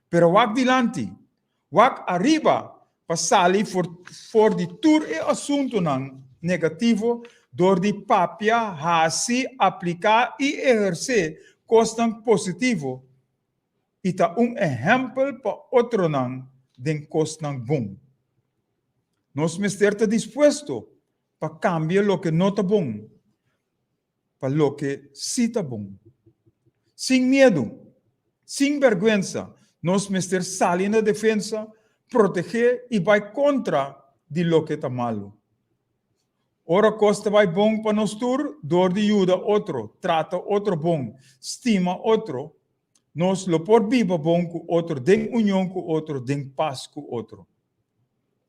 Pero wak dilante, wak arriba, para sair for de tur e assunto negativo, door die papia hasi aplicar e exercer coisas positivo. E está exemplo para outro den coisas bom. Nós estamos dispostos para cambiar o que não está bom, para o que sim está bom. Sem medo, sem vergonha, nós estamos sair na defesa, proteger e vai contra de lo que está malo. Ora costa vai bom para nós tur, door de ajuda outro, trata outro bom, estima outro, nós lo por viva bom com outro, den união com outro, den paz com outro.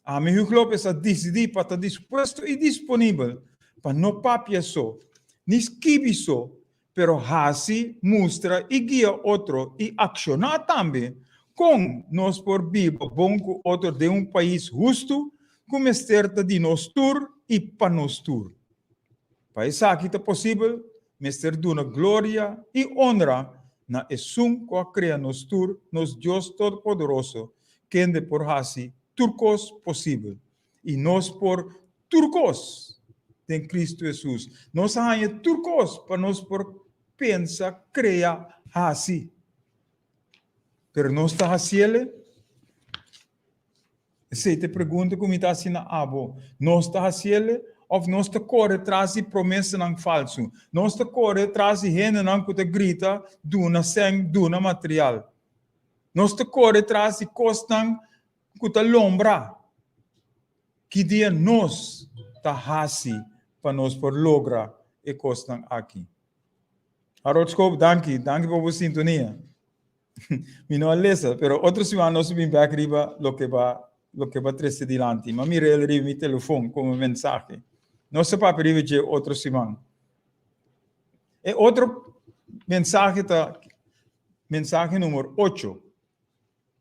A mim Hugo Lopes a decidir para estar disposto e disponível para não papiar só, nem esquivar só, pero assim mostra e guia outro e accionar também com nós por viva bom com outro de um país justo, como esterta de nós tur e para nós tur. Para isso aqui é possível, mestre duna glória e honra na esum que cria nós tur, nos Deus Todo-Poderoso, que ande por assim turcos possível. E nós por turcos em Cristo Jesus. Nós há turcos para nós por pensa, cria assim. Pero nós está assim. Se te pergunta como está assim na abo, nós está assim ou nós está corre atrás de promessa não falso. Nós está corre atrás de gente não que te grita duna sangue, duna material. Nós está corre atrás de coisas que te lombra. Que dia nós está assim para nós por lograr e coisas aqui. Arotskop, danke por sua sintonia. Mi não lesa, pero outros semana nós vim back riba lo que va trazer dilante. Mas mire ele riba mi telefone como mensagem. Não se pode riba de outro semana. E outro mensagem número 8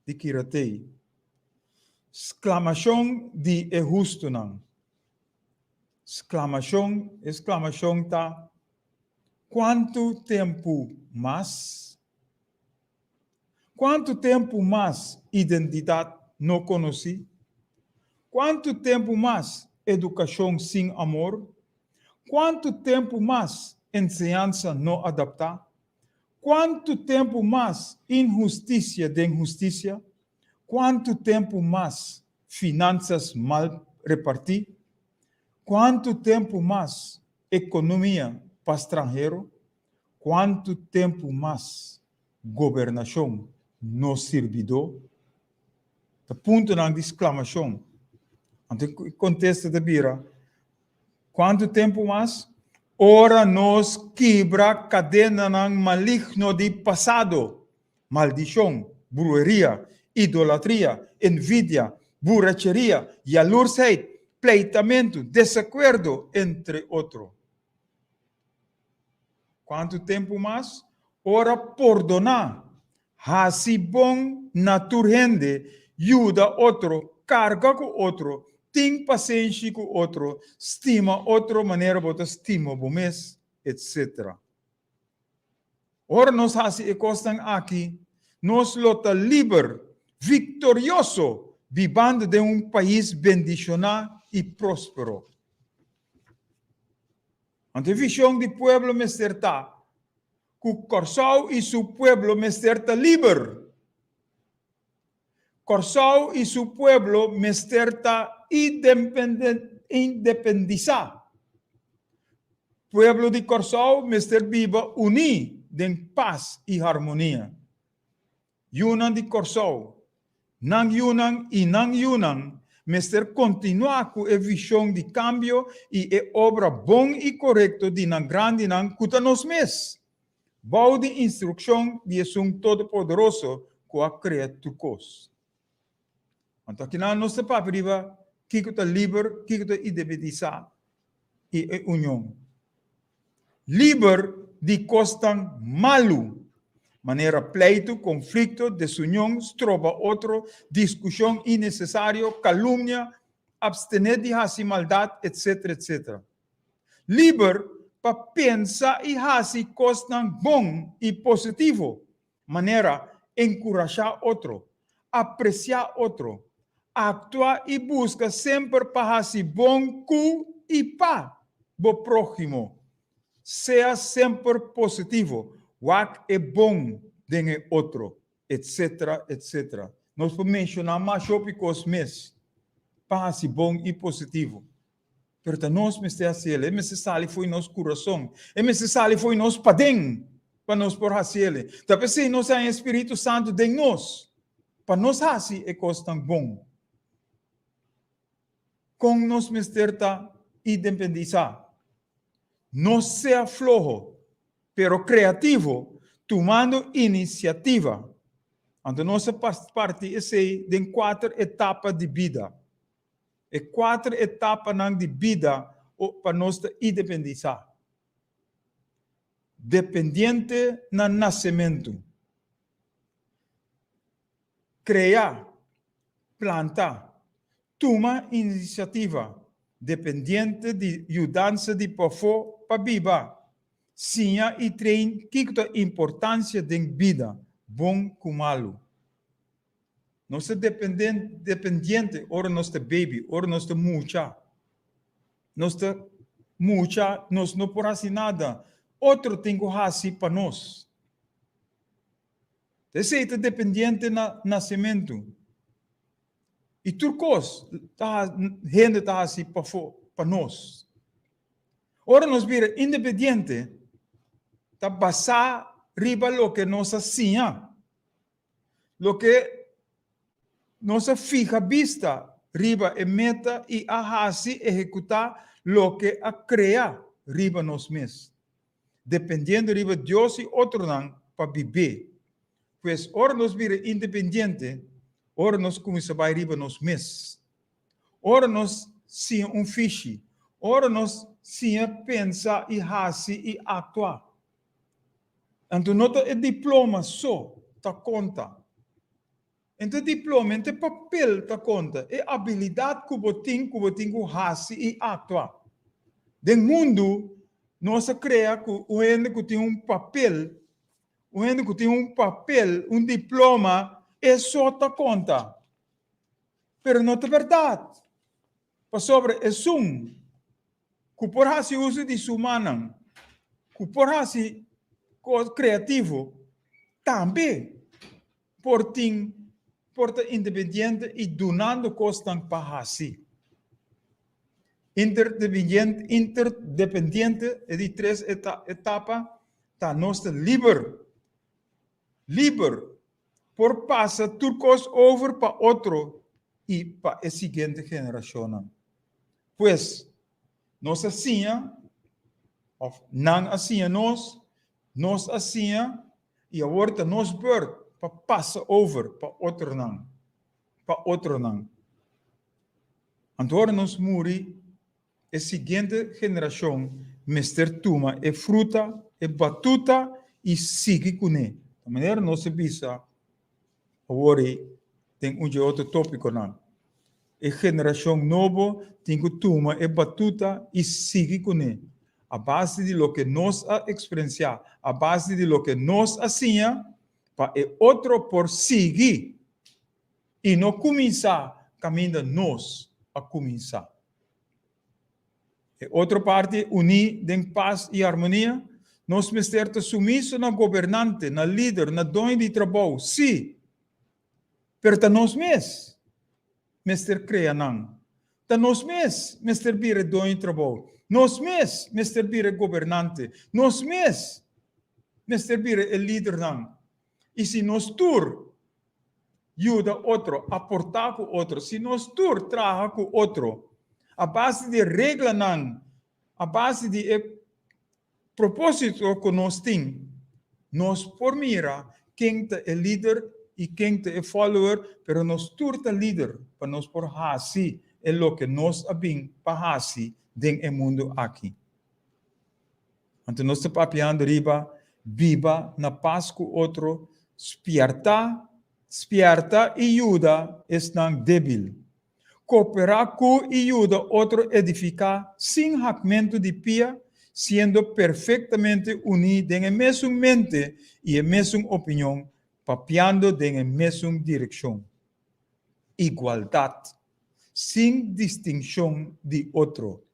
de Kiratei. Exclamação de é justo não. Exclamação tá. Quanto tempo mais? Quanto tempo mais identidade não conheci? Quanto tempo mais educação sem amor? Quanto tempo mais ensinança não adaptar? Quanto tempo mais injustiça de injustiça? Quanto tempo mais finanças mal repartidas? Quanto tempo mais economia para estrangeiro? Quanto tempo mais governação no servidor? O ponto de exclamação. Ante contexto da bira. Quanto tempo mais? Ora nos quebra cadena ng maligno de passado. Maldição, brujeria, idolatria, envidia, borracheria, jalousheid, pleitamento, desacuerdo, entre outros. Quanto tempo mais? Ora perdonar. Hasi bom naturende, ajuda outro, carga com outro, tem paciência com outro, estima outra maneira, bota estima bomes, etc. Ora nós hasi e costan aqui, nós lota livre, vitorioso, vivendo de país bendicionado e próspero. Ante visão do pueblo mesterta, que Corsau e seu pueblo mesterta livre. Corsau e seu pueblo mesterta independizar. Pueblo de Corsau mester viva uni em paz e harmonia. Yunan de Corsau, nang Yunan, mester continuar com a visão de cambio e a obra bom e correto de nang grande nang kuta nos mes. Bouw de instrução de um todo-poderoso que a criaturas. Então, aqui na nossa palavra, que está livre, que está independizado e a união. Livre de costan malu. Maneira pleito, conflito, desunião, tropa outro, discussão innecessária, calúnia, abstener de hacer maldade, etc, etc. Livre para pensar e fazer coisas bom e positivo, maneira encorajar outro, apreciar outro, actuar e buscar sempre para fazer bom com e para o próximo. Seja sempre positivo, o que é bom de outro, etc, etc. Nós podemos mencionar mais tópicos mesmo, para fazer bom e positivo. Pero nós me está haciendo, me se sale foi nosso coração, me se sale foi nosso padem, para nós por hacer. Talvez se nós tem Espírito Santo de nós, para nós fazer é coisa tão bom. Com nós me está independizar. Não seja flojo, pero criativo, tomando iniciativa. Então nossa parte é de 4 etapas de vida. E 4 etapas de vida para nós independizar. Dependiente no nascimento. Criar, plantar, toma iniciativa. Dependiente de ajudança de pafo para viver. Sinha e trein que a importância da vida, bom com malo. Nós somos dependente, ora nós somos baby, ora nós somos mucha. Nós somos mucha, nós não podemos fazer nada. Outro tem que fazer para nós. Você é dependente no nascimento. E turcos, a gente está assim para nós. Ora nós vira independente, está basado riba lo que nós sinha. Lo que nossa fija vista, riba e meta e a hasi executar lo que a crea riba nos mes. Dependiendo riba Deus e outro não para viver. Pois, ora nós vira independente, ora nós começamos a riba nos mes. Ora nós sim fiche, ora nós sim pensa e hasi e actuar. Então, não é diploma só, tá conta. Então, diploma, então papel tá conta. É habilidade que você tem que fazer e atuar. No mundo, nós criamos que o ende que tem papel, diploma, é só tá conta. Pero não é verdade. Para sobre é que por fazer uso de humana, que por fazer coisa criativo, também por ter porta independiente e donando costan para assim. Interdependiente é de três etapas, tá nós livre por passar turcos over para outro e para a seguinte geração. Pois, nós assim, of não assim nós assim, e agora nós ver para passar over para outro não. Agora nós morri a seguinte geração, mister tuma e fruta, e batuta e sigue com ele. De maneira não se bisa, agora tem outro tópico não. A geração nova tem que tuma e batuta e sigue com ele. A base de lo que nós experienciar, a base de lo que nós assim, para o outro por seguir e não começar caminho nós a começar. Outra parte, unir em paz e harmonia, nós precisamos sumisso na governante, na líder, na dono de trabalho, sim, mas nós mesmos, Mr. Creanan, nós mesmos, Mr. Bire dono de trabalho, nós mesmos, Mr. Bire governante, nós mesmos, Mr. Bire líder não. E se nós tur ajuda outro, aportar com outro, se nós tur traga com outro, a base de regra não, a base de propósito que nós temos, nós por mira quem é líder e quem é follower, pero nós turta líder para nós por hasi é lo que nós abim para hasi dentro do mundo aqui. Então nós estamos papiando riba, viva na paz com outro, spierta e ajuda estão débil. Cooperar com e ajuda outro edificar sem jacmento de pia, sendo perfeitamente unido em a mesma mente e a mesma opinião, papiando em a mesma direção. Igualdade, sem distinção de outro,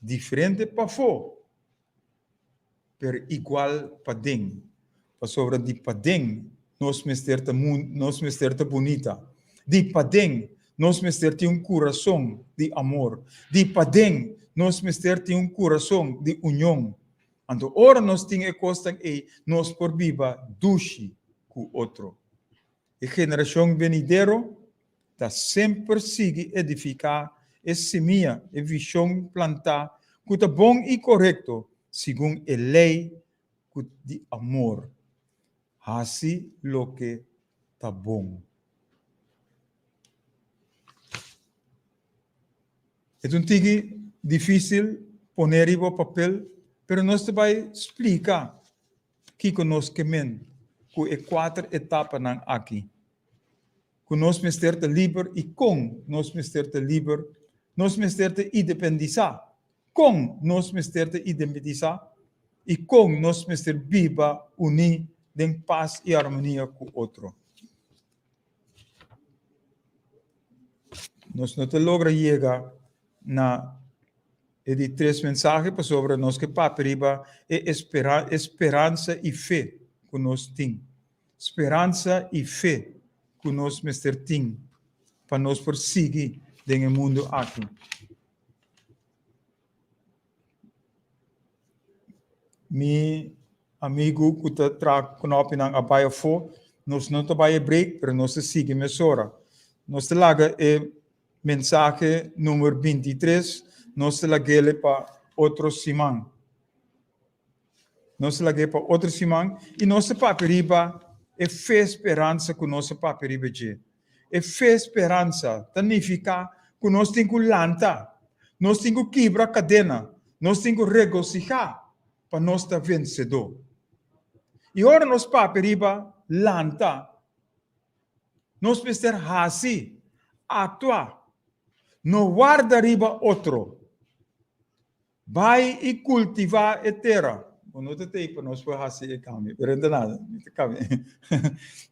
diferente para fora, per igual para dentro. Para sobre de para dentro, nós mesterta bonita. De para dentro, nós mesterta coração de amor. De para dentro, nós mesterta coração de união. Então, ora nós temos costa e nós por viva duche com outro. A geração venidera está sempre sigue edificar a semilla, a visão plantar, que é bom e correto, segundo a lei de amor. Assim lo que está bom. É difícil poner em papel, mas nós vamos explicar que nós queremos com as 4 etapas aqui. Com nós mesterta livre e com nós mesterta livre, nós mesterta independizar. Com nós mesterta independizar e com nós mesterta viva, unir em paz e harmonia com o outro. Nós não logra chegar na de 3 mensagens sobre nós que paperiba é esperança e fé que nós temos. Esperança e fé que nós temos para nós prosseguir no mundo aqui. Mi amigo que está trazendo nang abaya fo, nós não trabalha break, mas nós seguimos hora. Nós laga mensagem número 23, nós lagele para outro simão. Nós lagele para outro simão e nossa paperiba é fé esperança que nossa paperiba de. É fé esperança, significa que nós temos que lançar, nós temos que quebrar a cadena, nós temos que regocijar para nós estar vencedor. E ora nós paperiba lanta, nós precisamos assim, atuar. Não guarda riba outro. Vai e cultivar a terra. Não te tem para nós fazer assim e caminho. Mas não nada.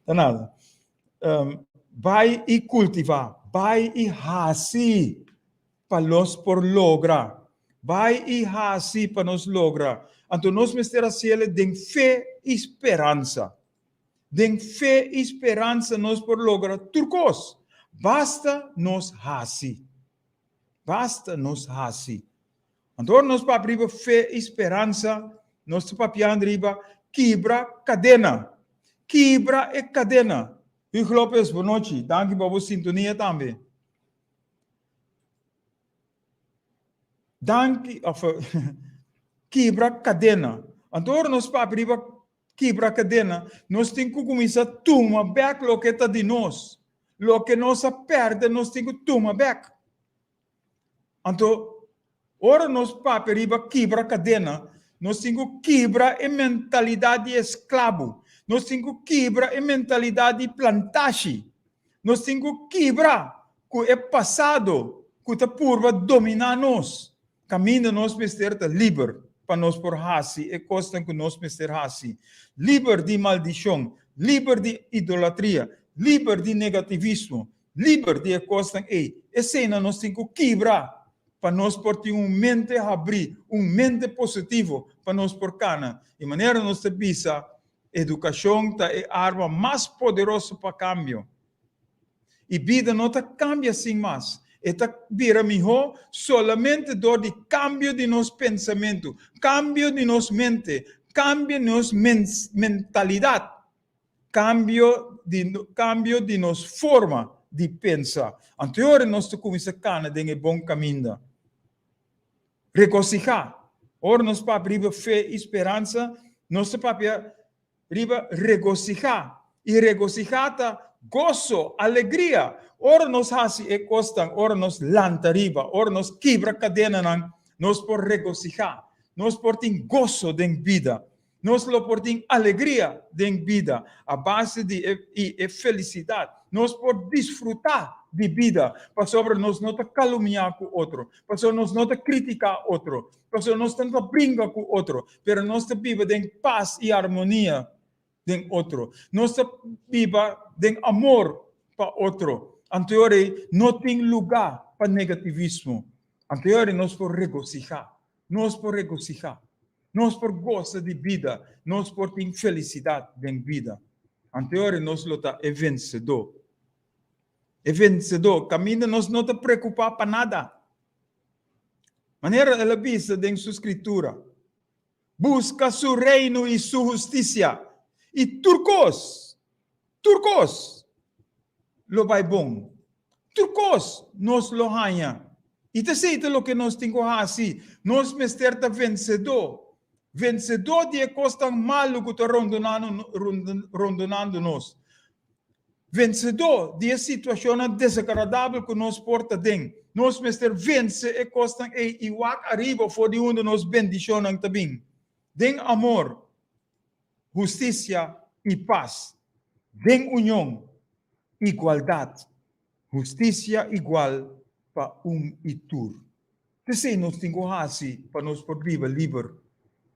Não nada. Vai e cultivar. Vai e assim para nós por lograr. Vai e assim para nós lograr. Então nós precisamos ser de fé e esperança. den fé e esperança nós por lograr turcos. Basta nos hasi. Basta nos hasi. Então nós para abrir fé e esperança, nós para riba quebra cadena. Quebra e cadena. Hugo Lopes, boa noite. Danke por a sintonia também. Danke, quebra cadena. Então nós para abrir quebra cadena, nós temos que começar a tomar back o que está de nós. O que nós perde, nós temos que tomar back. Então, ora nós para quebra cadena, nós temos que quebrar a mentalidade de escravo. Nós temos que quebrar a mentalidade de plantagem. Nós temos que quebrar o passado que está por dominar nós. Caminho nós mestre livre para nós por hasi e costa que nós mestre hasi. Livre de maldição, livre de idolatria, livre de negativismo, livre de costa cena nós temos que quebrar para nós por ter mente abrir, mente positivo para nós por cana. De maneira nós te visa educação é a arma mais poderosa para cambio. E vida não te cambia assim mais. Eta vira melhor solamente do de cambio de nosso pensamento, cambio de nossa mente, cambio de nossa mentalidade, cambio de nossa forma de pensar. Anterior nós começamos a ter um bom caminho. Regocijar. Ora nós para abrir fé e esperança, nós para regocijar. E regocijar gozo, alegria. Ora nos hasi e costan, ora nos lanta riba, ora nos quebra cadena, nos por regocijar, nos por ter gozo de vida, nos lo por ter alegria de vida, a base de felicidade, nos por desfrutar de vida, para sobre nos não te caluniar com outro, para sobre nos não te criticar outro, para sobre nos não te brincar com outro, pero nos te viva de paz e harmonia de outro, nos te viva de amor para outro. Anterior não tem lugar para negativismo. Anterior nós por regocijar, nós por regocijar, nós por gozo de vida, nós por ter felicidade de vida. Anterior nós luta é vencedor. É vencedor. Caminho nós não te preocupar para nada. Maneira ela visa em sua escritura. Busca seu reino e sua justiça. E turcos, lo vai bom. Turcos, nós lo ganha. E te sei o que nós temos assim. Nós mesterta vencedor. Vencedor de costa malo que está rondonando nós. Vencedor de situação desagradável que nós porta dentro. Nós mester vence e costa e wak arriba for de onde nós bendicionam também. Den amor, justiça e paz. Den união, igualdade. Justiça igual para e tur. Te nós temos assim para nós por viver livre.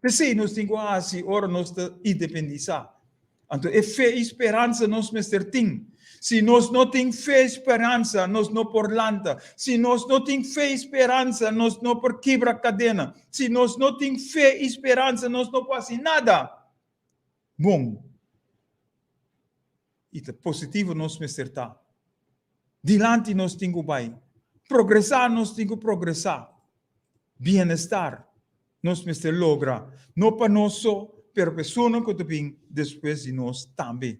Te nós temos assim ora nós te independizar. Então, é fé e esperança nós mester tem. Se nós não temos fé e esperança, nós não por lanta. Se nós não temos fé e esperança, nós não por quebra cadena. Se nós não temos fé e esperança, nós não fazemos nada. Bom. E é positivo nós mestertar. Dilante nós temos vai. Progressar nós temos progressar. Bem-estar nós mester logra. Não para nós só, pero pessoa que também depois de nós também.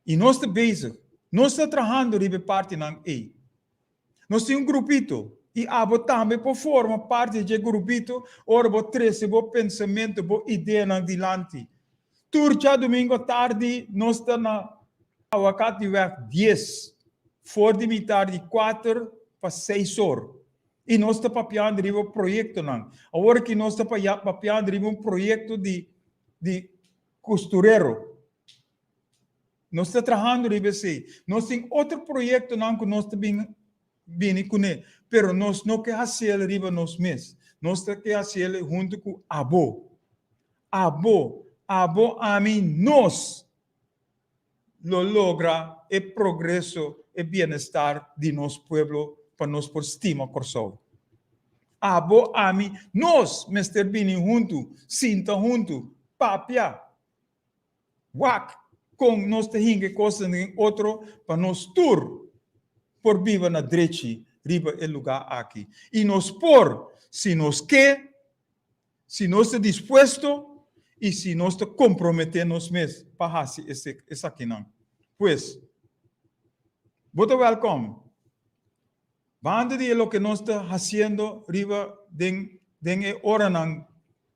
E nós estamos bezig. Nós estamos trabalhando de parte ng A. Nós temos grupito. E abo também por forma parte de grupito. Ora bo trece, bo pensamento, bo ideia ng dilante. Turcia domingo tarde, nós estamos na Awakati weg 10. Voor de tarde 4 para 6 horas. E nós estamos papiando um projeto. Agora que nós estamos papiando um projeto de costureiro. Nós estamos trabalhando em BC. Nós temos outro projeto que nós estamos bem com ele. Mas nós não queremos fazer ele nós mesmos. Nós queremos fazer ele junto com Abo. Abo a mim, nós lo logra o progresso e bem-estar de nosso povo para nós por estima coração. Abo a mim, nós, Mr. Bini junto, sinta junto, papia. wak com nos te hinge costa em outro para nos tur por viva na drechi riba el lugar aqui. E nos por, se nos quer, se nós estamos dispostos e se nós te comprometemos mesmo para fazer essa aqui não. Pois, muito welcome. Banda de lo que nós estamos fazendo riba den hora não,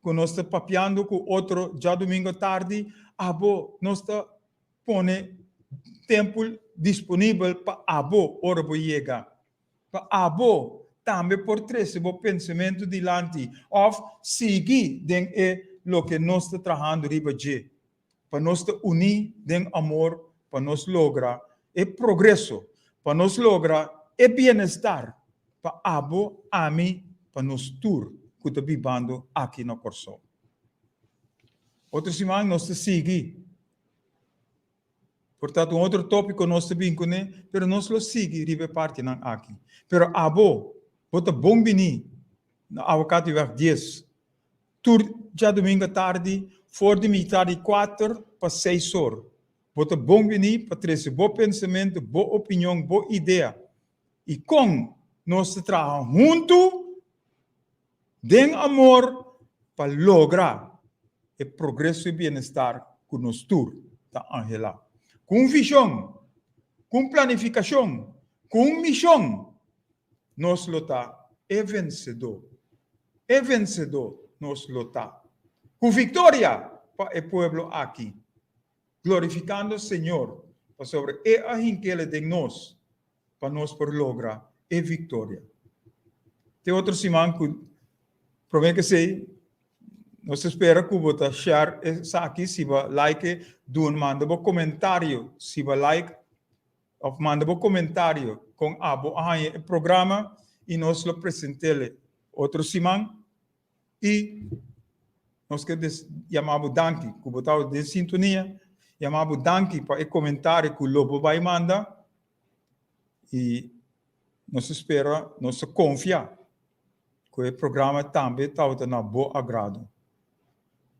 que nós estamos papeando com outro já domingo tarde, abo nós estamos pone tempo disponível para abo hora para chegar. Para abo também por trás o pensamento dilante of seguir den lo que nós estamos trabalhando riba de para nós unir den amor para nós lograr progresso para nós lograr bem-estar para abo ami para nós tur que está vivendo aqui no Corso. Outra semana nós seguir. Portanto, outro tópico nós também, pero nós lo sigue riba parte nan aqui. Pero abo, bota bom bini na avocado weg 10. Tur já domingo tarde, for de metade 4 para 6 horas. Bota bom bini para trazer bom pensamento, boa opinião, boa ideia. E com nós trabalhamos junto, den amor para lograr o progresso e bem-estar que nós tur da Angela. Com visão, com planificação, com missão, nós lutar é vencedor. É vencedor, nós lutar. Com vitória para o povo aqui. Glorificando o Senhor para sobre a riqueza de nós, para nós por lograr a vitória. Tem outro semana que prometo que sei, nós espera que você share essa aqui, se você like, manda um comentário, se você like, ou manda um comentário com o programa e nós lo apresentamos outra semana e nós queremos chamar o danke, que você está de sintonia, chamar o danke para o comentário que o Lobo vai mandar e nós espera, nós confia que o programa também está na bom agrado.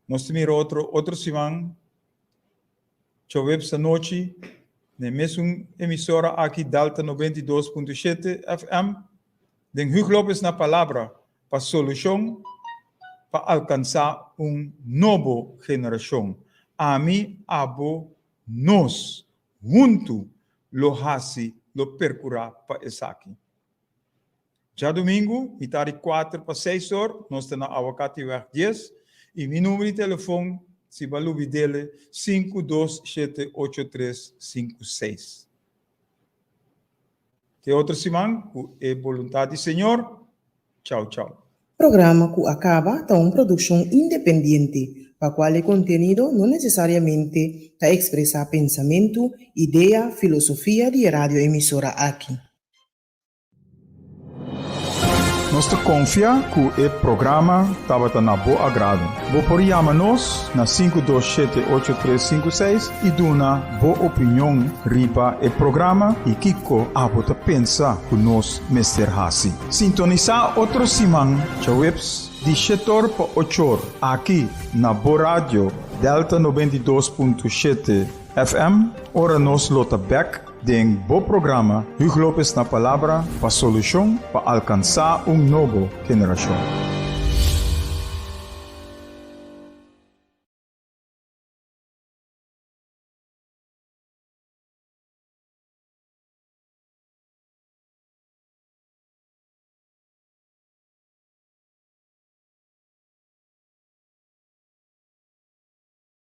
Nós temos outra semana, choveu essa noite, na mesma emissora aqui, Delta 92.7 FM, den Hugo Lopes na palavra para solução, para alcançar nova geração. A mim, abo, nós, junto, lo hasi, lo percurar para essa aqui. Já domingo, metade 4 para 6 horas, nós estamos na Avocati Weg 10, e meu número de telefone, se você dele, 5278356. Até outra semana, com a vontade do Senhor. Tchau, tchau. Programa que acaba está uma produção independente, para qual o conteúdo não necessariamente está expressar pensamento, ideia, filosofia de radioemissora aqui. Nós confia que o programa estava na boa agrado. Você pode chamar-nos na 5278356 e dar uma boa opinião riba o programa e Kiko abota pensa que nós mester hasi. Sintonizar outro semana, chawebs de 7 para 8 horas, aqui na Boa Rádio Delta 92.7 FM, ora nos lota back den bom programa Hugo Lopes na palavra para solução para alcançar novo geração.